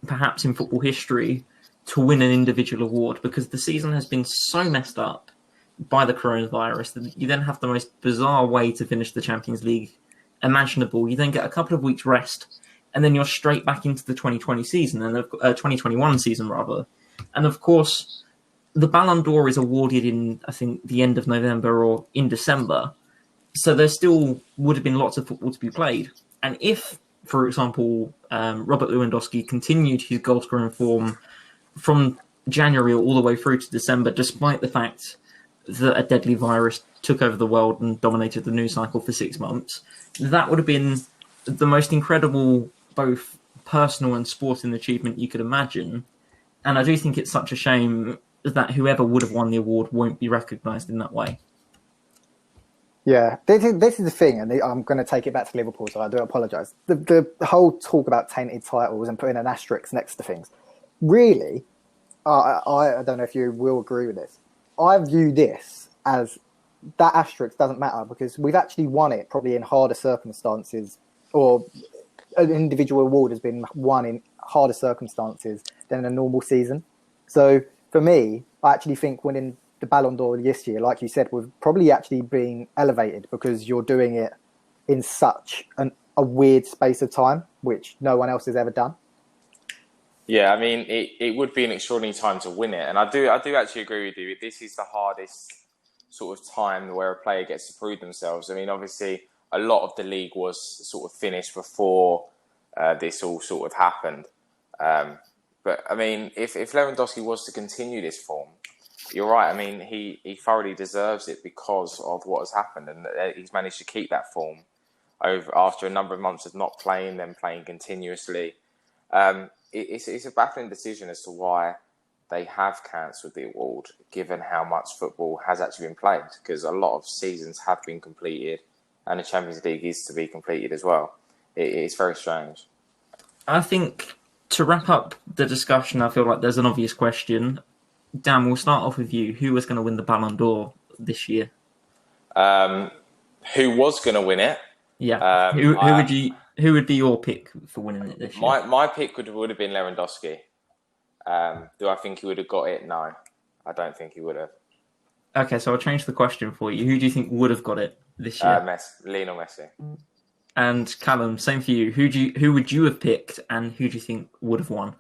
perhaps in football history, to win an individual award, because the season has been so messed up by the coronavirus that you then have the most bizarre way to finish the Champions League imaginable. You then get a couple of weeks rest, and then you're straight back into the 2020 season, and 2021 season rather. And of course, the Ballon d'Or is awarded in, I think, the end of November or in December. So there still would have been lots of football to be played. And if, for example, Robert Lewandowski continued his goal-scoring form from January all the way through to December, despite the fact that a deadly virus took over the world and dominated the news cycle for 6 months, that would have been the most incredible, both personal and sporting achievement you could imagine. And I do think it's such a shame that whoever would have won the award won't be recognised in that way. Yeah, this is the thing, and I'm going to take it back to Liverpool, so I do apologise. The whole talk about tainted titles and putting an asterisk next to things, really, I don't know if you will agree with this. I view this as that asterisk doesn't matter because we've actually won it probably in harder circumstances, or an individual award has been won in harder circumstances than a normal season. So for me, I actually think winning the Ballon d'Or this year, like you said, was probably actually being elevated because you're doing it in such a weird space of time, which no one else has ever done. Yeah, I mean, it would be an extraordinary time to win it. And I do actually agree with you. This is the hardest sort of time where a player gets to prove themselves. I mean, obviously, a lot of the league was sort of finished before this all sort of happened. But, I mean, if Lewandowski was to continue this form, you're right. I mean, he thoroughly deserves it because of what has happened. And he's managed to keep that form over after a number of months of not playing, then playing continuously. It's a baffling decision as to why they have cancelled the award, given how much football has actually been played, because a lot of seasons have been completed and the Champions League is to be completed as well. It's very strange. I think to wrap up the discussion, I feel like there's an obvious question. Dan, we'll start off with you. Who was going to win the Ballon d'Or this year? Who was going to win it? Yeah. Who would be your pick for winning it this year? My pick would have been Lewandowski. Do I think he would have got it? No, I don't think he would have. Okay, so I'll change the question for you. Who do you think would have got it this year? Lionel Messi. And Callum, same for you. Who would you have picked, and who do you think would have won?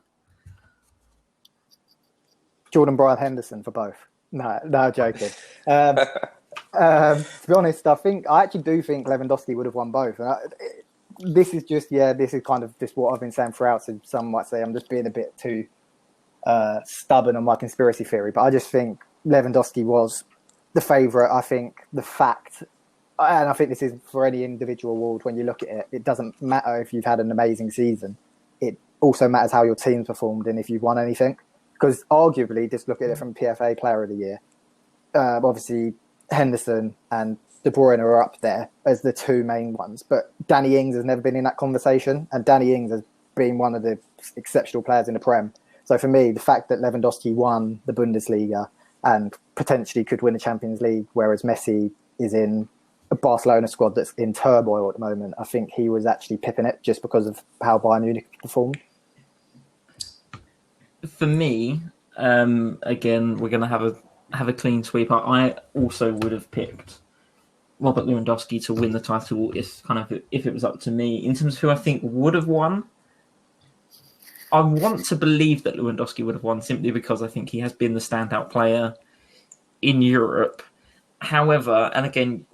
Jordan Brian Henderson for both. No, joking. To be honest, I actually do think Lewandowski would have won both. And this is kind of just what I've been saying throughout. So some might say I'm just being a bit too stubborn on my conspiracy theory, but I just think Lewandowski was the favourite. I think the fact, and I think this is for any individual award, when you look at it, it doesn't matter if you've had an amazing season. It also matters how your team's performed and if you've won anything. Because arguably, just look at it from PFA Player of the Year. Obviously, Henderson and De Bruyne are up there as the two main ones. But Danny Ings has never been in that conversation. And Danny Ings has been one of the exceptional players in the Prem. So for me, the fact that Lewandowski won the Bundesliga and potentially could win the Champions League, whereas Messi is in a Barcelona squad that's in turmoil at the moment, I think he was actually pipping it just because of how Bayern Munich performed. For me, again, we're going to have a clean sweep. I also would have picked Robert Lewandowski to win the title if it was up to me. In terms of who I think would have won, I want to believe that Lewandowski would have won simply because I think he has been the standout player in Europe. However, and again,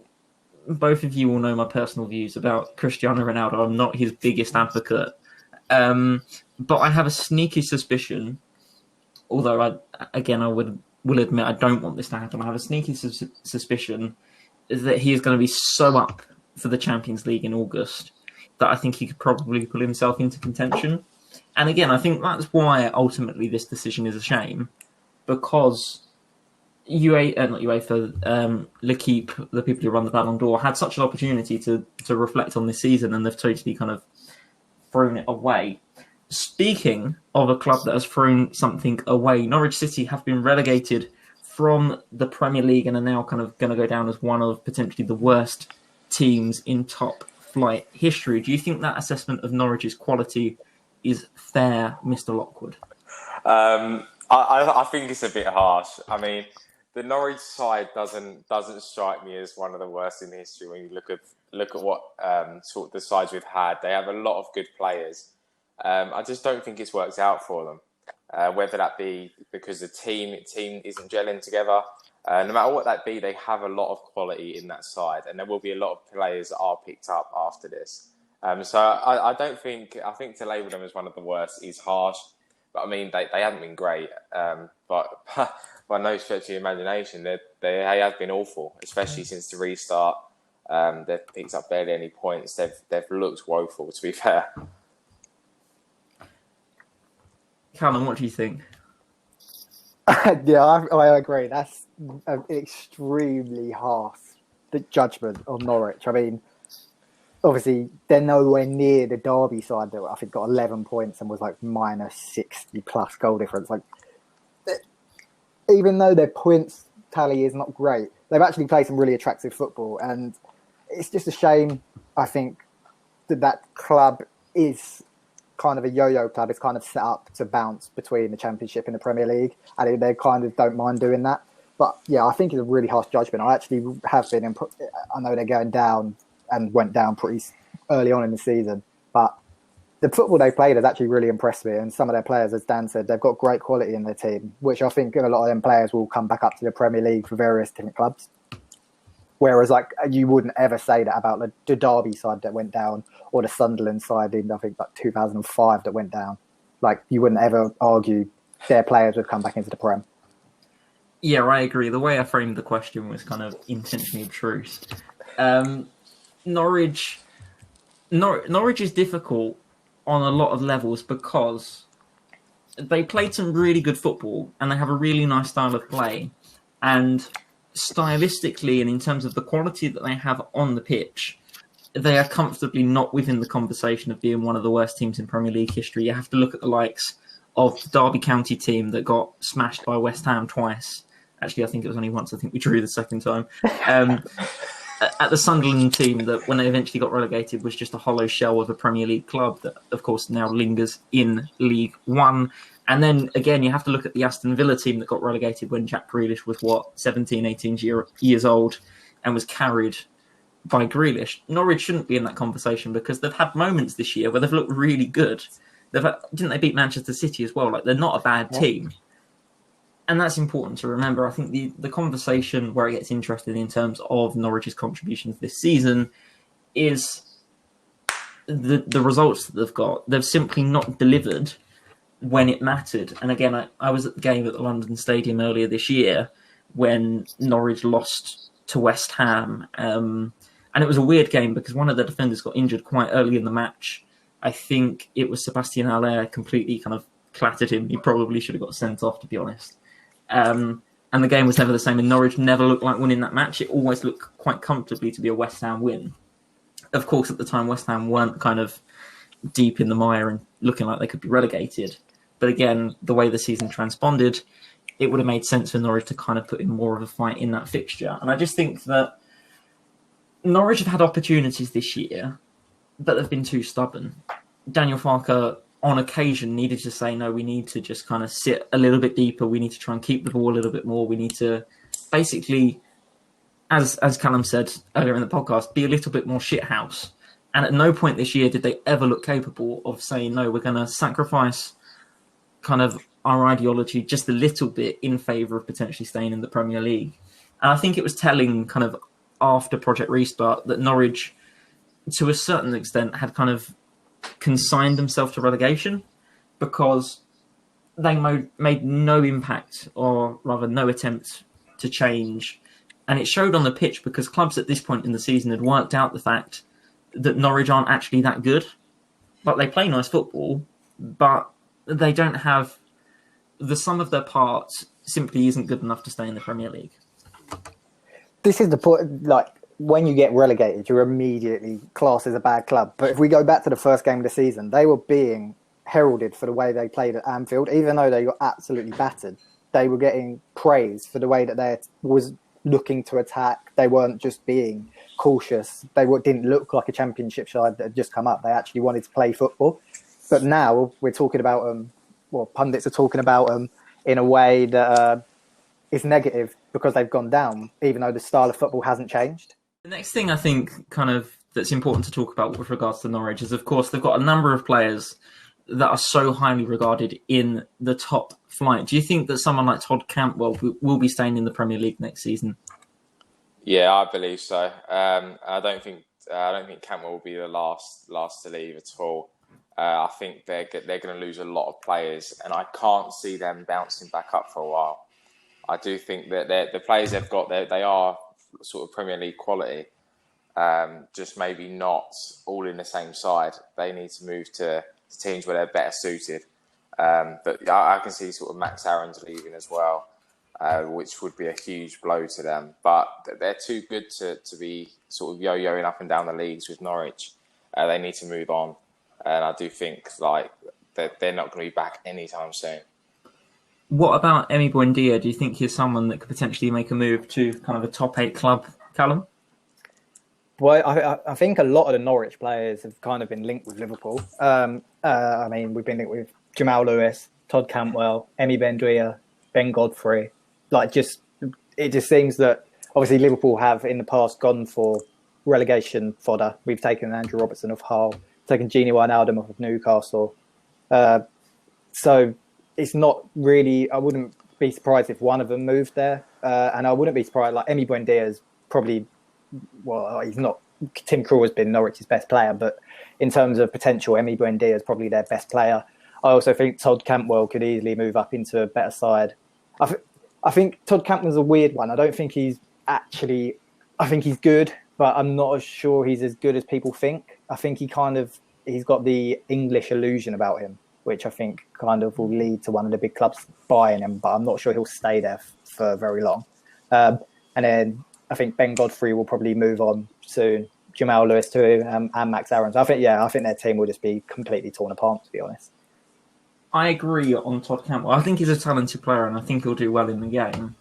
both of you will know my personal views about Cristiano Ronaldo. I'm not his biggest advocate. But I have a sneaky suspicion, although I will admit I don't want this to happen. I have a sneaky suspicion that he is going to be so up for the Champions League in August that I think he could probably pull himself into contention. And again, I think that's why ultimately this decision is a shame, because L'Equipe, the people who run the Ballon d'Or, had such an opportunity to reflect on this season, and they've totally kind of thrown it away. Speaking of a club that has thrown something away, Norwich City have been relegated from the Premier League and are now kind of going to go down as one of potentially the worst teams in top flight history. Do you think that assessment of Norwich's quality is fair, Mr. Lockwood? I think it's a bit harsh. I mean, the Norwich side doesn't strike me as one of the worst in history when you look at what sort of the sides we've had. They have a lot of good players. I just don't think it's worked out for them. Whether that be because the team isn't gelling together. No matter what that be, they have a lot of quality in that side, and there will be a lot of players that are picked up after this. So I think to label them as one of the worst is harsh. But I mean, they haven't been great. But by no stretch of the imagination, they have been awful, especially since the restart. They've picked up barely any points. They've looked woeful, to be fair. Callum, what do you think? Yeah, I agree. That's an extremely harsh judgment on Norwich. I mean, obviously, they're nowhere near the Derby side that I think got 11 points and was like minus 60 plus goal difference. Like, even though their points tally is not great, they've actually played some really attractive football. And it's just a shame, I think, that club is kind of a yo-yo club. It's kind of set up to bounce between the Championship and the Premier League, and they kind of don't mind doing that. But yeah, I think it's a really harsh judgment. I actually have been. I know they're going down and went down pretty early on in the season, but the football they played has actually really impressed me. And some of their players, as Dan said, they've got great quality in their team, which I think a lot of them players will come back up to the Premier League for various different clubs. Whereas, like, you wouldn't ever say that about the Derby side that went down, or the Sunderland side in, I think, like 2005 that went down. Like, you wouldn't ever argue their players would come back into the Prem. Yeah, I agree. The way I framed the question was kind of intentionally obtruse. Norwich is difficult on a lot of levels because they played some really good football and they have a really nice style of play. And stylistically and in terms of the quality that they have on the pitch, they are comfortably not within the conversation of being one of the worst teams in Premier League history. You have to look at the likes of the Derby County team that got smashed by West Ham twice. Actually, I think it was only once. I think we drew the second time. At the Sunderland team that, when they eventually got relegated, was just a hollow shell of a Premier League club that, of course, now lingers in League One. And then, again, you have to look at the Aston Villa team that got relegated when Jack Grealish was, 17, 18 years old and was carried by Grealish. Norwich shouldn't be in that conversation because they've had moments this year where they've looked really good. Didn't they beat Manchester City as well? Like, they're not a bad team. And that's important to remember. I think the conversation where it gets interesting in terms of Norwich's contributions this season is the results that they've got. They've simply not delivered when it mattered. And again, I was at the game at the London Stadium earlier this year when Norwich lost to West Ham. And it was a weird game because one of the defenders got injured quite early in the match. I think it was Sebastian Haller completely kind of clattered him. He probably should have got sent off, to be honest. And the game was never the same. And Norwich never looked like winning that match. It always looked quite comfortably to be a West Ham win. Of course, at the time, West Ham weren't kind of deep in the mire and looking like they could be relegated. But again, the way the season transponded, it would have made sense for Norwich to kind of put in more of a fight in that fixture. And I just think that Norwich have had opportunities this year, but they've been too stubborn. Daniel Farke, on occasion, needed to say, no, we need to just kind of sit a little bit deeper. We need to try and keep the ball a little bit more. We need to basically, as Callum said earlier in the podcast, be a little bit more shithouse. And at no point this year did they ever look capable of saying, no, we're going to sacrifice kind of our ideology just a little bit in favour of potentially staying in the Premier League. And I think it was telling kind of after Project Restart that Norwich, to a certain extent, had kind of consigned themselves to relegation because they made no impact, or rather no attempt to change. And it showed on the pitch because clubs at this point in the season had worked out the fact that Norwich aren't actually that good. Like, they play nice football, but they don't have the sum of their parts simply isn't good enough to stay in the Premier League. This is the point, like, when you get relegated, you're immediately classed as a bad club. But if we go back to the first game of the season, they were being heralded for the way they played at Anfield. Even though they got absolutely battered, they were getting praise for the way that they was looking to attack. They weren't just being cautious. They didn't look like a championship side that had just come up. They actually wanted to play football. But now we're talking about pundits are talking about them in a way that is negative because they've gone down, even though the style of football hasn't changed. The next thing I think kind of that's important to talk about with regards to Norwich is, of course, they've got a number of players that are so highly regarded in the top flight. Do you think that someone like Todd Cantwell will be staying in the Premier League next season? Yeah, I believe so. I don't think Cantwell will be the last to leave at all. I think they're going to lose a lot of players, and I can't see them bouncing back up for a while. I do think that the players they've got, they are sort of Premier League quality, just maybe not all in the same side. They need to move to teams where they're better suited. But I can see sort of Max Aaron's leaving as well, which would be a huge blow to them. But they're too good to be sort of yo-yoing up and down the leagues with Norwich. They need to move on. And I do think like they're not going to be back anytime soon. What about Emi Buendia? Do you think he's someone that could potentially make a move to kind of a top 8 club, Callum? Well, I think a lot of the Norwich players have kind of been linked with Liverpool. I mean, we've been linked with Jamal Lewis, Todd Cantwell, Emi Buendia, Ben Godfrey. It just seems that obviously Liverpool have in the past gone for relegation fodder. We've taken Andrew Robertson off Hull, taken Gini Wijnaldum off of Newcastle. So it's not really, I wouldn't be surprised if one of them moved there. And I wouldn't be surprised, like Emi Buendia is probably, well, he's not, Tim Krul has been Norwich's best player, but in terms of potential, Emi Buendia is probably their best player. I also think Todd Cantwell could easily move up into a better side. I think Todd Cantwell's a weird one. I don't think he's actually, I think he's good, but I'm not as sure he's as good as people think. I think he's got the English illusion about him, which I think kind of will lead to one of the big clubs buying him, but I'm not sure he'll stay there for very long. And then I think Ben Godfrey will probably move on soon, Jamal Lewis too, and Max Aaron. So I think their team will just be completely torn apart, to be honest. I agree on Todd Cantwell. I think he's a talented player and I think he'll do well in the game.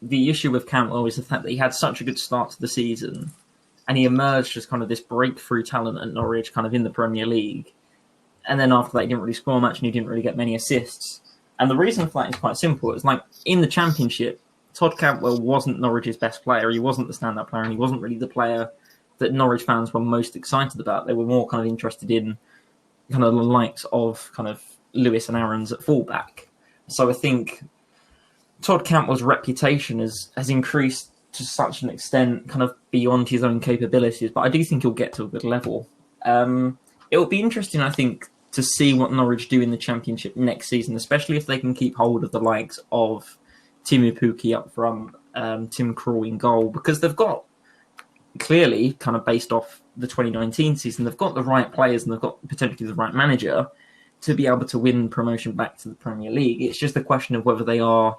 The issue with Cantwell is the fact that he had such a good start to the season and he emerged as kind of this breakthrough talent at Norwich, kind of in the Premier League. And then after that, he didn't really score much and he didn't really get many assists. And the reason for that is quite simple. It's like in the Championship, Todd Cantwell wasn't Norwich's best player. He wasn't the standout player and he wasn't really the player that Norwich fans were most excited about. They were more kind of interested in kind of the likes of kind of Lewis and Aarons at fullback. So I think Todd Cantwell's reputation has increased to such an extent, kind of beyond his own capabilities. But I do think he'll get to a good level. It'll be interesting, I think, to see what Norwich do in the Championship next season, especially if they can keep hold of the likes of Timu Pukki up front, Tim Krul in goal, because they've got, clearly, kind of based off the 2019 season, they've got the right players and they've got potentially the right manager to be able to win promotion back to the Premier League. It's just a question of whether they are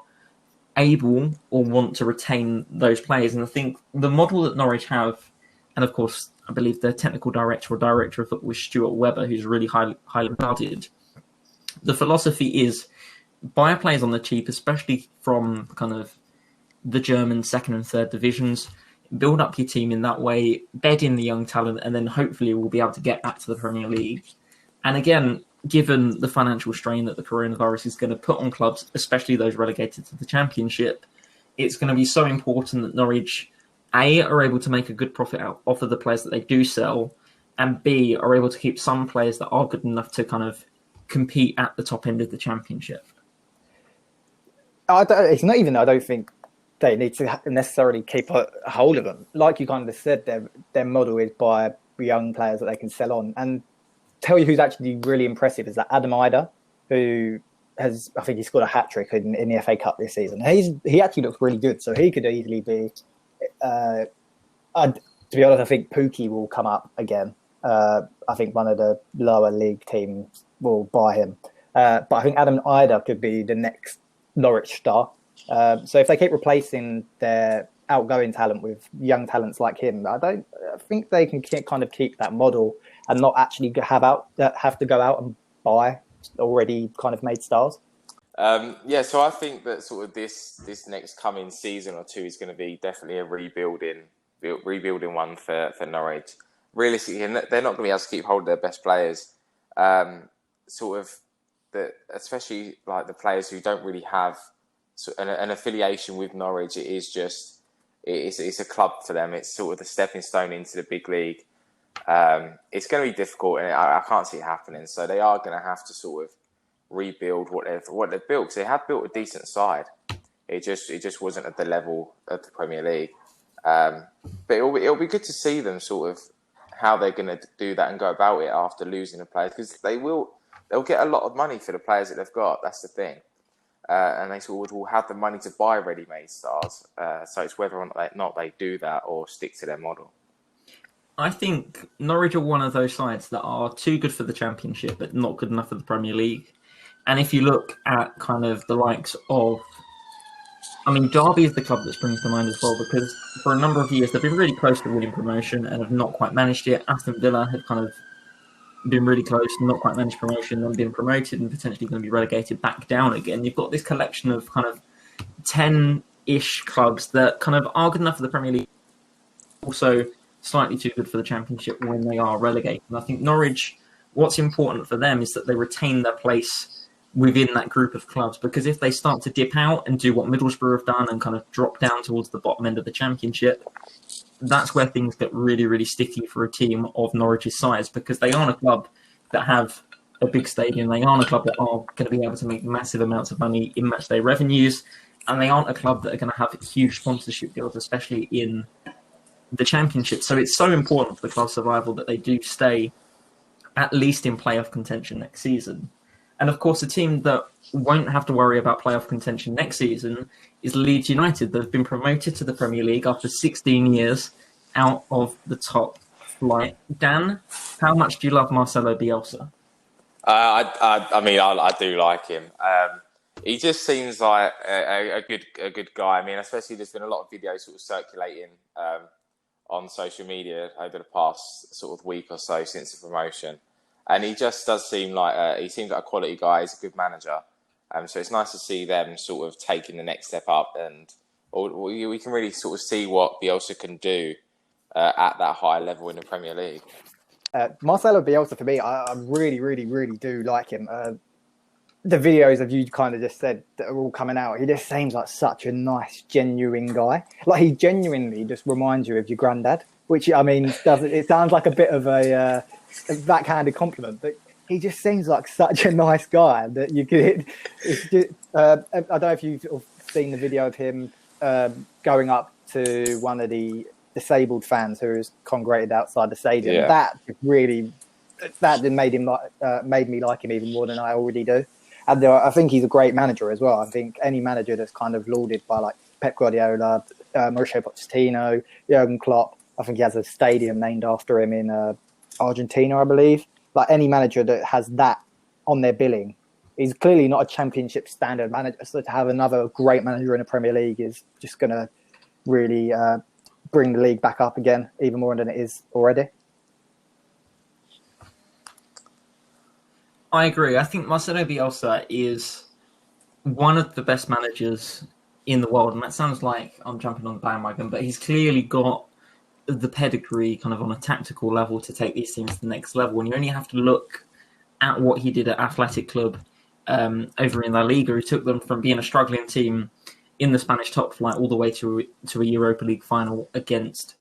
able or want to retain those players. And I think the model that Norwich have, and of course, I believe their technical director or director of football is Stuart Webber, who's really highly regarded. The philosophy is buy players on the cheap, especially from kind of the German second and third divisions, build up your team in that way, bed in the young talent, and then hopefully we'll be able to get back to the Premier League. And again, given the financial strain that the coronavirus is going to put on clubs, especially those relegated to the Championship, it's going to be so important that Norwich, A, are able to make a good profit off of the players that they do sell, and B, are able to keep some players that are good enough to kind of compete at the top end of the Championship. It's not even, I don't think they need to necessarily keep a hold of them. Like you kind of said, their model is by young players that they can sell on. And tell you who's actually really impressive is that Adam Ida, who has, I think he scored a hat-trick in the FA Cup this season. He actually looks really good, so he could easily be... to be honest, I think Pukki will come up again. I think one of the lower league teams will buy him. But I think Adam Ida could be the next Norwich star. So if they keep replacing their outgoing talent with young talents like him, I think they can kind of keep that model and not actually have to go out and buy already kind of made stars. So I think that sort of this next coming season or two is going to be definitely a rebuilding one for Norwich. Realistically, they're not going to be able to keep hold of their best players. Especially like the players who don't really have an affiliation with Norwich. It's a club for them. It's sort of the stepping stone into the big league. It's going to be difficult, and I can't see it happening. So they are going to have to sort of rebuild what they've built. Because they have built a decent side. It just wasn't at the level of the Premier League. But it'll be good to see them sort of how they're going to do that and go about it after losing the players, because they'll get a lot of money for the players that they've got. That's the thing. And they sort of will have the money to buy ready-made stars. So it's whether or not they do that or stick to their model. I think Norwich are one of those sides that are too good for the Championship, but not good enough for the Premier League. And if you look at kind of the likes of... I mean, Derby is the club that springs to mind as well, because for a number of years they've been really close to winning promotion and have not quite managed it. Aston Villa have kind of been really close, not quite managed promotion, then been promoted and potentially going to be relegated back down again. You've got this collection of kind of 10-ish clubs that kind of are good enough for the Premier League, also slightly too good for the Championship when they are relegated. And I think Norwich, what's important for them is that they retain their place within that group of clubs, because if they start to dip out and do what Middlesbrough have done and kind of drop down towards the bottom end of the Championship, that's where things get really, really sticky for a team of Norwich's size, because they aren't a club that have a big stadium. They aren't a club that are going to be able to make massive amounts of money in matchday revenues, and they aren't a club that are going to have huge sponsorship deals, especially in the Championship. So it's so important for the club's survival that they do stay at least in playoff contention next season. And of course, a team that won't have to worry about playoff contention next season is Leeds United. They've been promoted to the Premier League after 16 years out of the top flight. Dan, how much do you love Marcelo Bielsa? I do like him. He just seems like a good guy. I mean, especially there's been a lot of videos sort of circulating on social media over the past sort of week or so since the promotion. And he just does seem like he seems like a quality guy. He's a good manager. So it's nice to see them sort of taking the next step up, and we can really sort of see what Bielsa can do at that high level in the Premier League. Marcelo Bielsa, for me, I really, really, really do like him. The videos of you kind of just said that are all coming out, he just seems like such a nice, genuine guy. Like, he genuinely just reminds you of your granddad, which, I mean, it sounds like a bit of a backhanded compliment, but he just seems like such a nice guy that you could... I don't know if you seen the video of him going up to one of the disabled fans who is congregated outside the stadium. Yeah. That made me like him even more than I already do. And I think he's a great manager as well. I think any manager that's kind of lauded by like Pep Guardiola, Mauricio Pochettino, Jurgen Klopp. I think he has a stadium named after him in Argentina, I believe. Like any manager that has that on their billing, he's clearly not a championship standard manager. So to have another great manager in the Premier League is just going to really bring the league back up again, even more than it is already. I agree. I think Marcelo Bielsa is one of the best managers in the world, and that sounds like I'm jumping on the bandwagon, but he's clearly got the pedigree kind of on a tactical level to take these teams to the next level. And you only have to look at what he did at Athletic Club over in La Liga. He took them from being a struggling team in the Spanish top flight all the way to a Europa League final against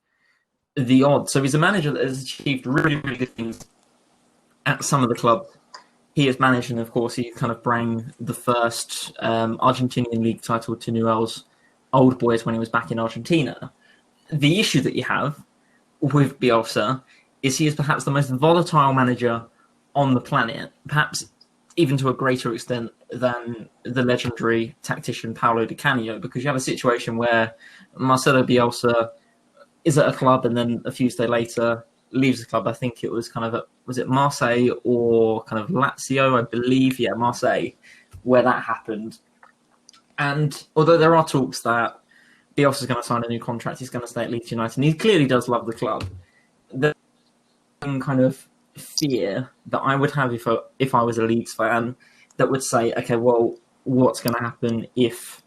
the odds. So he's a manager that has achieved really, really good things at some of the clubs he has managed. And of course, he kind of brought the first Argentinian league title to Newell's old boys when he was back in Argentina. The issue that you have with Bielsa is he is perhaps the most volatile manager on the planet, perhaps even to a greater extent than the legendary tactician Paulo Di Canio, because you have a situation where Marcelo Bielsa is at a club and then a few days later leaves the club. I think it was was it Marseille or kind of Lazio, I believe. Yeah, Marseille, where that happened. And although there are talks that Bielsa's going to sign a new contract, he's going to stay at Leeds United, and he clearly does love the club, the kind of fear that I would have if I was a Leeds fan that would say, okay, well, what's going to happen if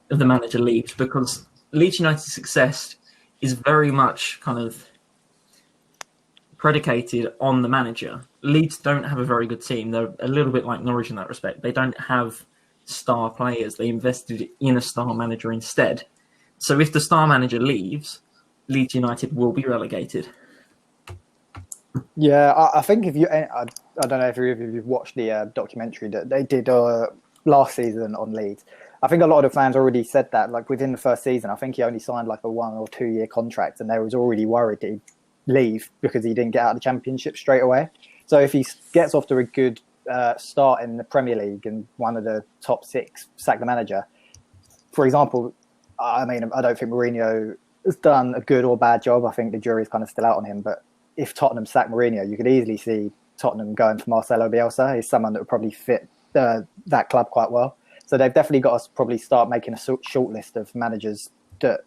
the manager leaves? Because Leeds United's success is very much kind of predicated on the manager. Leeds don't have a very good team. They're a little bit like Norwich in that respect. They don't have star players. They invested in a star manager instead. So if the star manager leaves, Leeds United will be relegated. Yeah, I think I don't know if you've watched the documentary that they did last season on Leeds. I think a lot of the fans already said that, like within the first season, I think he only signed like a 1 or 2 year contract, and they was already worried that he'd leave because he didn't get out of the Championship straight away. So if he gets off to a good start in the Premier League and one of the top 6, sack the manager. For example, I mean, I don't think Mourinho has done a good or bad job. I think the jury's kind of still out on him, but if Tottenham sack Mourinho, you could easily see Tottenham going for Marcelo Bielsa. He's someone that would probably fit that club quite well. So they've definitely got to probably start making a short list of managers that,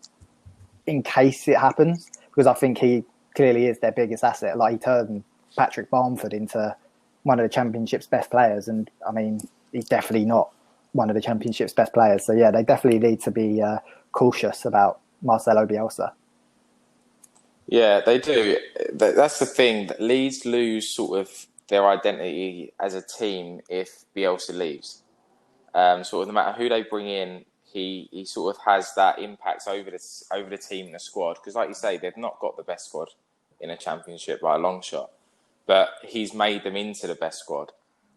in case it happens, because I think he clearly is their biggest asset. Like he turned Patrick Bamford into one of the Championship's best players, and I mean, he's definitely not one of the Championship's best players. So yeah, they definitely need to be cautious about Marcelo Bielsa. Yeah, they do. That's the thing. That Leeds lose sort of their identity as a team if Bielsa leaves. Sort of no matter who they bring in, he sort of has that impact over the team and the squad. Because like you say, they've not got the best squad in a Championship by a long shot, but he's made them into the best squad.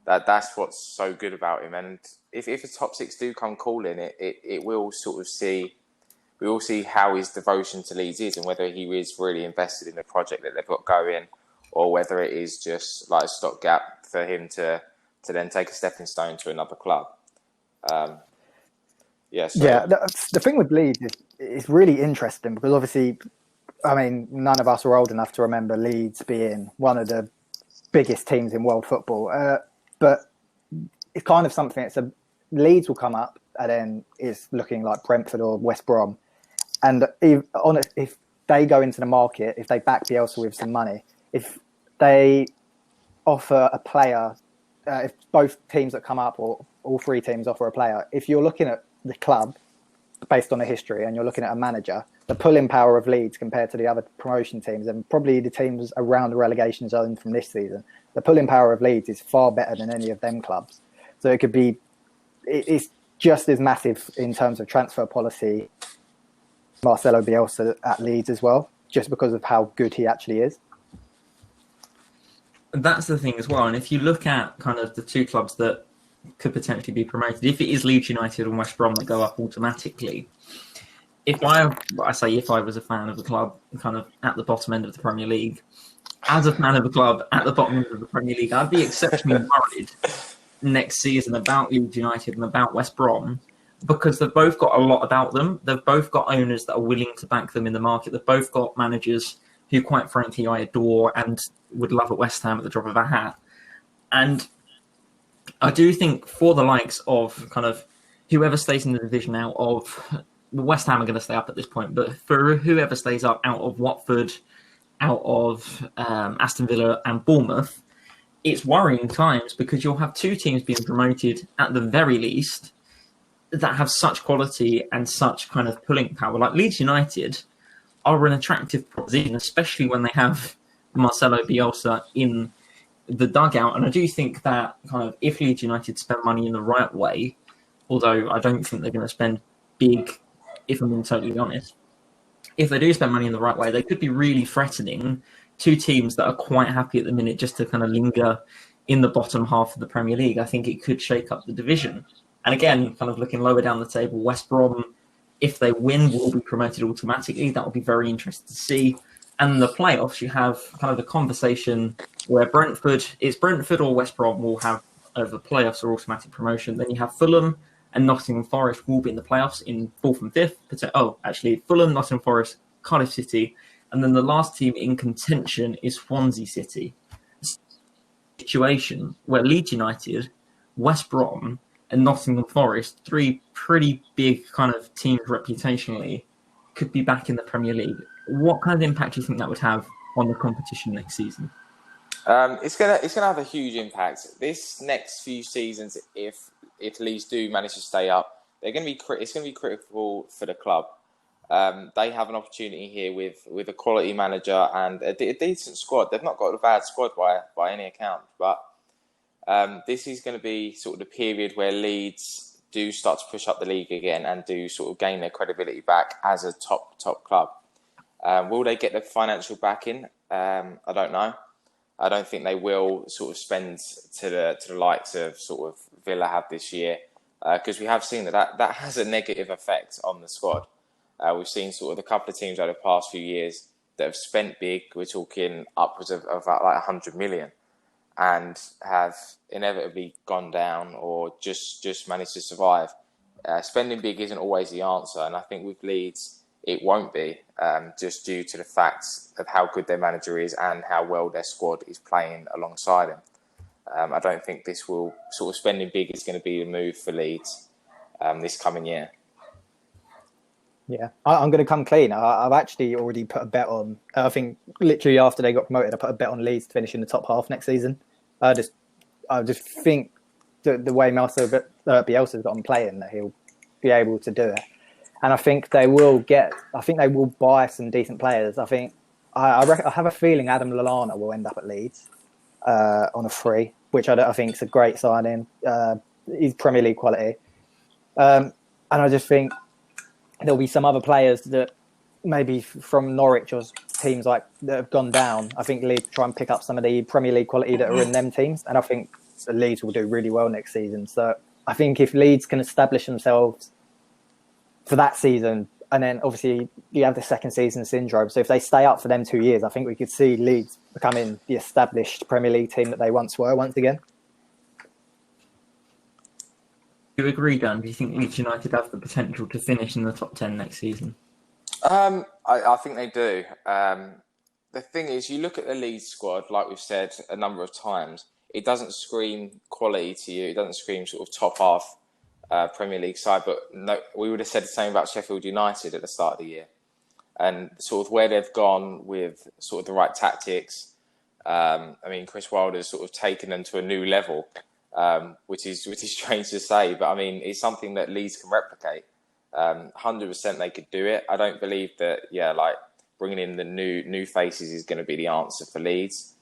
That's what's so good about him. And if the top 6 do come calling, it will sort of see. We all see how his devotion to Leeds is and whether he is really invested in the project that they've got going, or whether it is just like a stopgap for him to then take a stepping stone to another club. The thing with Leeds is really interesting because obviously, I mean, none of us are old enough to remember Leeds being one of the biggest teams in world football. But it's kind of something. Leeds will come up and then it's looking like Brentford or West Brom. And if they go into the market, if they back Bielsa with some money, if they offer a player, if both teams that come up or all 3 teams offer a player, if you're looking at the club based on the history and you're looking at a manager, the pulling power of Leeds compared to the other promotion teams and probably the teams around the relegation zone from this season, the pulling power of Leeds is far better than any of them clubs. So it's just as massive in terms of transfer policy, Marcelo Bielsa at Leeds as well, just because of how good he actually is. That's the thing as well. And if you look at kind of the 2 clubs that could potentially be promoted. If it is Leeds United and West Brom that go up automatically, if I was a fan of the club kind of at the bottom end of the Premier League, as a fan of the club at the bottom end of the Premier League, I'd be exceptionally worried next season about Leeds United and about West Brom, because they've both got a lot about them. They've both got owners that are willing to back them in the market. They've both got managers who, quite frankly, I adore and would love at West Ham at the drop of a hat. And I do think for the likes of kind of whoever stays in the division out of West Ham are going to stay up at this point, but for whoever stays up out of Watford, out of Aston Villa and Bournemouth, it's worrying times, because you'll have two teams being promoted at the very least that have such quality and such kind of pulling power. Like Leeds United are an attractive proposition, especially when they have Marcelo Bielsa in the dugout. And I do think that kind of if Leeds United spend money in the right way, although I don't think they're going to spend big, if I'm being totally honest, if they do spend money in the right way, they could be really threatening two teams that are quite happy at the minute just to kind of linger in the bottom half of the Premier League. I think it could shake up the division. And again, kind of looking lower down the table, West Brom, if they win, will be promoted automatically. That will be very interesting to see. And in the playoffs, you have kind of the conversation where it's Brentford or West Brom will have over playoffs or automatic promotion. Then you have Fulham and Nottingham Forest will be in the playoffs in 4th and 5th. Fulham, Nottingham Forest, Cardiff City. And then the last team in contention is Swansea City. Situation where Leeds United, West Brom, and Nottingham Forest, three pretty big kind of teams reputationally, could be back in the Premier League. What kind of impact do you think that would have on the competition next season? It's gonna have a huge impact. This next few seasons, if Leeds do manage to stay up, it's gonna be critical for the club. They have an opportunity here with a quality manager and a decent squad. They've not got a bad squad by any account, but this is going to be sort of the period where Leeds do start to push up the league again and do sort of gain their credibility back as a top club. Will they get the financial backing? I don't know. I don't think they will sort of spend to the likes of sort of Villa have this year, because we have seen that has a negative effect on the squad. We've seen sort of a couple of teams over the past few years that have spent big. We're talking upwards of about like 100 million, and have inevitably gone down or just managed to survive. Spending big isn't always the answer, and I think with Leeds it won't be, just due to the fact of how good their manager is and how well their squad is playing alongside him. I don't think this will sort of spending big is going to be the move for Leeds this coming year. Yeah, I'm going to come clean. I've actually already put a bet on. I think literally after they got promoted, I put a bet on Leeds to finish in the top half next season. I just think the way Marcelo Bielsa's got on playing, that he'll be able to do it. And I think they will buy some decent players. I think I have a feeling Adam Lallana will end up at Leeds on a free, which I think is a great signing. He's Premier League quality, and I just think there'll be some other players that maybe from Norwich or teams like that have gone down. I think Leeds try and pick up some of the Premier League quality that are in them teams, and I think Leeds will do really well next season. So I think if Leeds can establish themselves for that season, and then obviously you have the second season syndrome. So if they stay up for them 2 years, I think we could see Leeds becoming the established Premier League team that they once were once again. Do you agree, Dan? Do you think Leeds United have the potential to finish in the top 10 next season? I think they do. The thing is, you look at the Leeds squad, like we've said a number of times, it doesn't scream quality to you. It doesn't scream sort of top half Premier League side. But no, we would have said the same about Sheffield United at the start of the year. And sort of where they've gone with sort of the right tactics. I mean, Chris Wilder's sort of taken them to a new level. Which is strange to say, but I mean, it's something that Leeds can replicate. 100% they could do it. I don't believe that, like bringing in the new faces is going to be the answer for Leeds.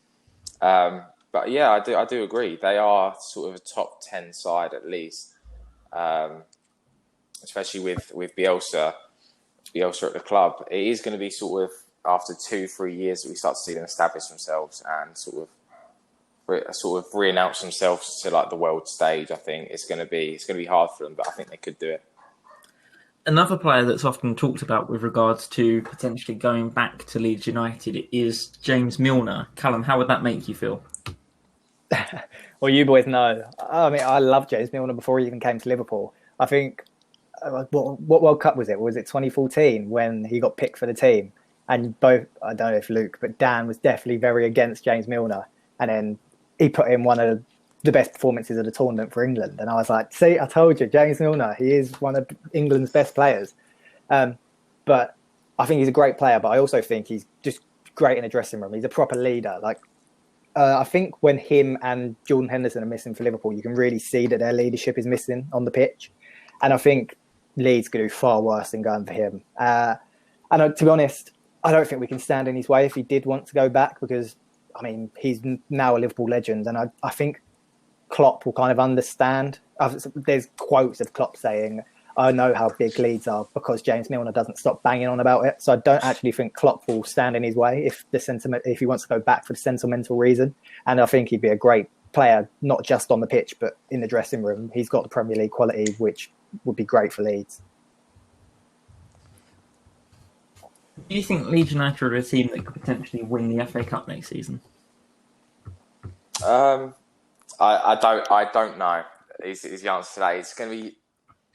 But yeah, I do agree. They are sort of a top 10 side at least, especially with Bielsa at the club. It is going to be sort of after 2-3 years that we start to see them establish themselves and sort of sort of re-announce themselves to like the world stage. I think it's going to be hard for them, but I think they could do it. Another player that's often talked about with regards to potentially going back to Leeds United is James Milner. Callum, how would that make you feel? Well, you boys know. I mean, I loved James Milner before he even came to Liverpool. I think, what World Cup was it? Was it 2014 when he got picked for the team? And both, I don't know if Luke, but Dan was definitely very against James Milner. And then he put in one of the best performances of the tournament for England. And I was like, see, I told you, James Milner, he is one of England's best players. But I think he's a great player, but I also think he's just great in the dressing room. He's a proper leader. I think when him and Jordan Henderson are missing for Liverpool, you can really see that their leadership is missing on the pitch. And I think Leeds could do far worse than going for him. And to be honest, I don't think we can stand in his way if he did want to go back because, I mean, he's now a Liverpool legend. And I think Klopp will kind of understand. There's quotes of Klopp saying, I know how big Leeds are because James Milner doesn't stop banging on about it. So I don't actually think Klopp will stand in his way if he wants to go back for the sentimental reason. And I think he'd be a great player, not just on the pitch, but in the dressing room. He's got the Premier League quality, which would be great for Leeds. Do you think Leeds United are a team that could potentially win the FA Cup next season? I don't know. Is the answer today? It's going to be.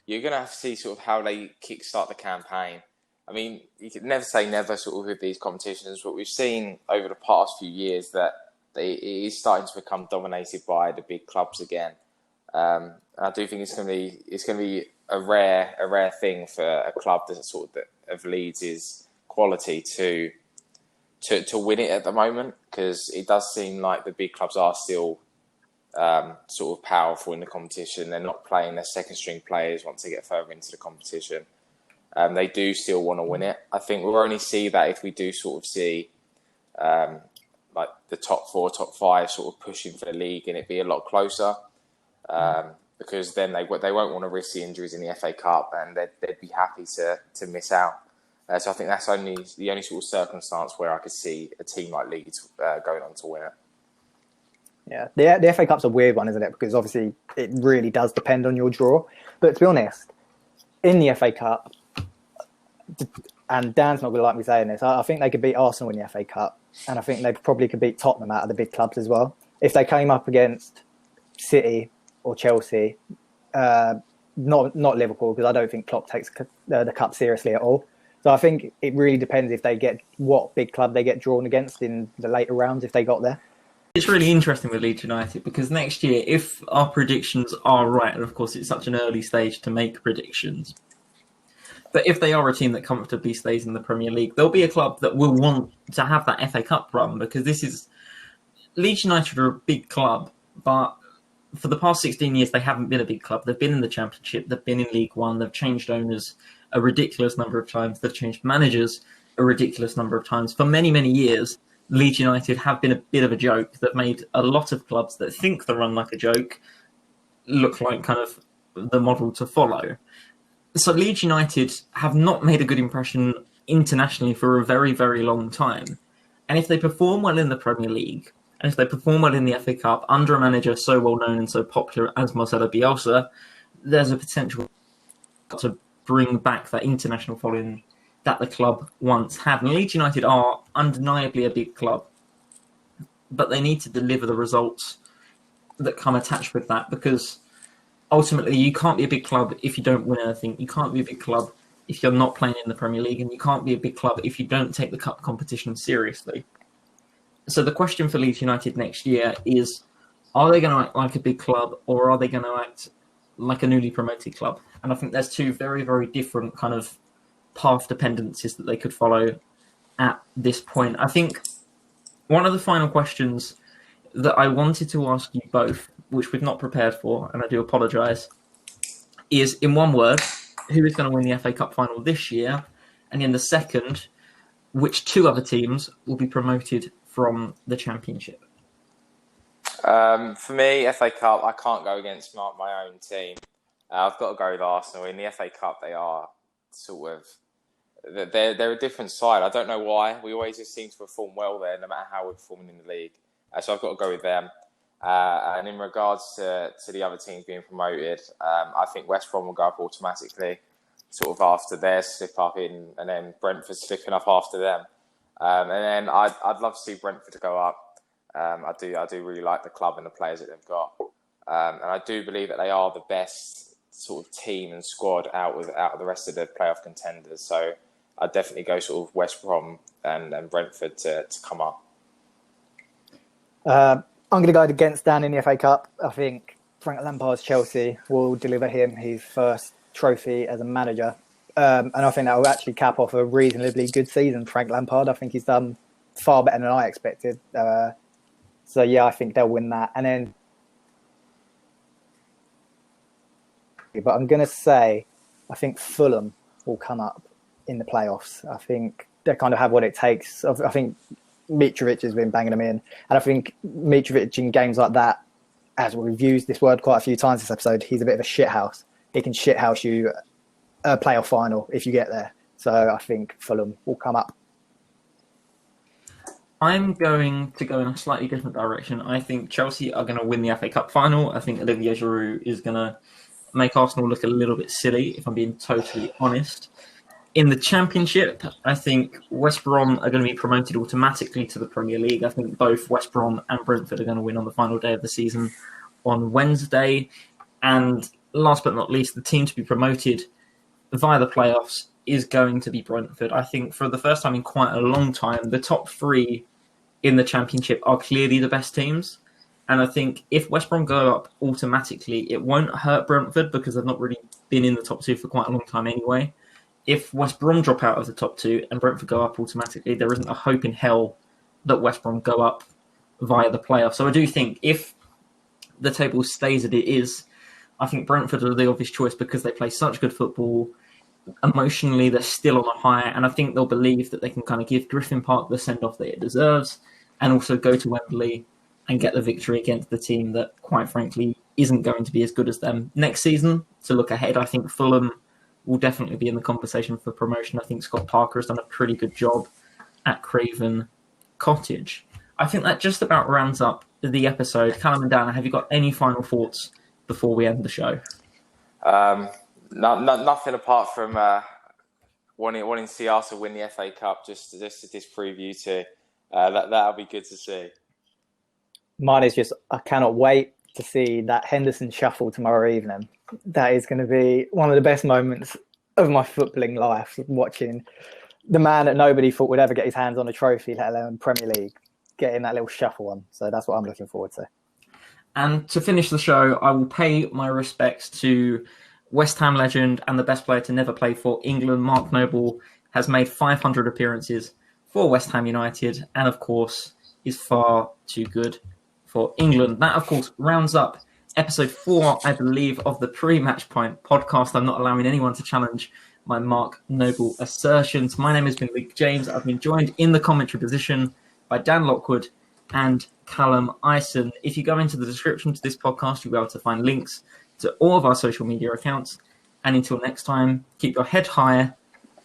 You're going to have to see sort of how they kickstart the campaign. I mean, you can never say never sort of with these competitions, but we've seen over the past few years that it is starting to become dominated by the big clubs again. And I do think it's going to be a rare thing for a club that sort of Leeds' quality to win it at the moment, because it does seem like the big clubs are still sort of powerful in the competition. They're not playing their second string players once they get further into the competition. They do still want to win it. I think we'll only see that if we do sort of see like the top 4, top 5 sort of pushing for the league and it be a lot closer, because then they won't want to risk the injuries in the FA Cup and they'd be happy to miss out. So I think that's the only sort of circumstance where I could see a team like Leeds going on to win it. Yeah, the FA Cup's a weird one, isn't it? Because obviously it really does depend on your draw. But to be honest, in the FA Cup, and Dan's not going to like me saying this, I think they could beat Arsenal in the FA Cup, and I think they probably could beat Tottenham out of the big clubs as well. If they came up against City or Chelsea, not Liverpool, because I don't think Klopp takes the Cup seriously at all. So I think it really depends if they get what big club they get drawn against in the later rounds, if they got there. It's really interesting with Leeds United because next year, if our predictions are right, and of course it's such an early stage to make predictions, but if they are a team that comfortably stays in the Premier League, there'll be a club that will want to have that FA Cup run, because Leeds United are a big club, but for the past 16 years, they haven't been a big club. They've been in the Championship, they've been in League One, they've changed owners a ridiculous number of times, they've changed managers a ridiculous number of times. For many, many years, Leeds United have been a bit of a joke that made a lot of clubs that think they run like a joke look like kind of the model to follow. So Leeds United have not made a good impression internationally for a very, very long time. And if they perform well in the Premier League, and if they perform well in the FA Cup under a manager so well known and so popular as Marcelo Bielsa, there's a potential to bring back that international following that the club once had. And Leeds United are undeniably a big club, but they need to deliver the results that come attached with that, because ultimately you can't be a big club if you don't win anything. You can't be a big club if you're not playing in the Premier League, and you can't be a big club if you don't take the cup competition seriously. So the question for Leeds United next year is, are they going to act like a big club, or are they going to act like a newly promoted club? And I think there's two very, very different kind of path dependencies that they could follow at this point. I think one of the final questions that I wanted to ask you both, which we've not prepared for, and I do apologise, is in one word, who is going to win the FA Cup final this year? And in the second, which 2 other teams will be promoted from the Championship? For me, FA Cup, I can't go against my own team. I've got to go with Arsenal. In the FA Cup, they are sort of... They're a different side. I don't know why. We always just seem to perform well there, no matter how we're performing in the league. So I've got to go with them. And in regards to the other teams being promoted, I think West Brom will go up automatically, sort of after their slip up in, and then Brentford slipping up after them. And then I'd love to see Brentford to go up. I do really like the club and the players that they've got, and I do believe that they are the best sort of team and squad out of the rest of the playoff contenders. So I'd definitely go sort of West Brom and Brentford to come up. I'm going to go against Dan in the FA Cup. I think Frank Lampard's Chelsea will deliver him his first trophy as a manager. And I think that will actually cap off a reasonably good season. Frank Lampard, I think he's done far better than I expected. So, yeah, I think they'll win that. And then, but I'm going to say, I think Fulham will come up in the playoffs. I think they kind of have what it takes. I think Mitrovic has been banging them in. And I think Mitrovic in games like that, as we've used this word quite a few times this episode, he's a bit of a shithouse. He can shithouse you a playoff final if you get there. So I think Fulham will come up. I'm going to go in a slightly different direction. I think Chelsea are going to win the FA Cup final. I think Olivier Giroud is going to make Arsenal look a little bit silly, if I'm being totally honest. In the Championship, I think West Brom are going to be promoted automatically to the Premier League. I think both West Brom and Brentford are going to win on the final day of the season on Wednesday. And last but not least, the team to be promoted via the playoffs is going to be Brentford. I think for the first time in quite a long time, the top three in the Championship are clearly the best teams. And I think if West Brom go up automatically, it won't hurt Brentford because they've not really been in the top two for quite a long time anyway. If West Brom drop out of the top two and Brentford go up automatically, there isn't a hope in hell that West Brom go up via the playoffs. So I do think if the table stays as it is, I think Brentford are the obvious choice because they play such good football. Emotionally, they're still on a high, and I think they'll believe that they can kind of give Griffin Park the send-off that it deserves and also go to Wembley and get the victory against the team that, quite frankly, isn't going to be as good as them. Next season, to look ahead, I think Fulham will definitely be in the conversation for promotion. I think Scott Parker has done a pretty good job at Craven Cottage. I think that just about rounds up the episode. Callum and Dana, have you got any final thoughts before we end the show? Nothing apart from wanting to see Arsenal win the FA Cup, just this preview too. That'll be good to see. Mine is just, I cannot wait to see that Henderson shuffle tomorrow evening. That is going to be one of the best moments of my footballing life, watching the man that nobody thought would ever get his hands on a trophy, let alone Premier League, getting that little shuffle on. So that's what I'm looking forward to. And to finish the show, I will pay my respects to West Ham legend and the best player to never play for England. Mark Noble has made 500 appearances for West Ham United and, of course, is far too good for England. That, of course, rounds up episode 4, I believe, of the Pre-Match Pint podcast. I'm not allowing anyone to challenge my Mark Noble assertions. My name has been Luke James. I've been joined in the commentary position by Dan Lockwood and Callum Ison. If you go into the description to this podcast, you'll be able to find links to all of our social media accounts. And until next time, keep your head high,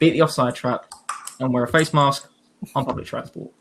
beat the offside trap, and wear a face mask on public transport.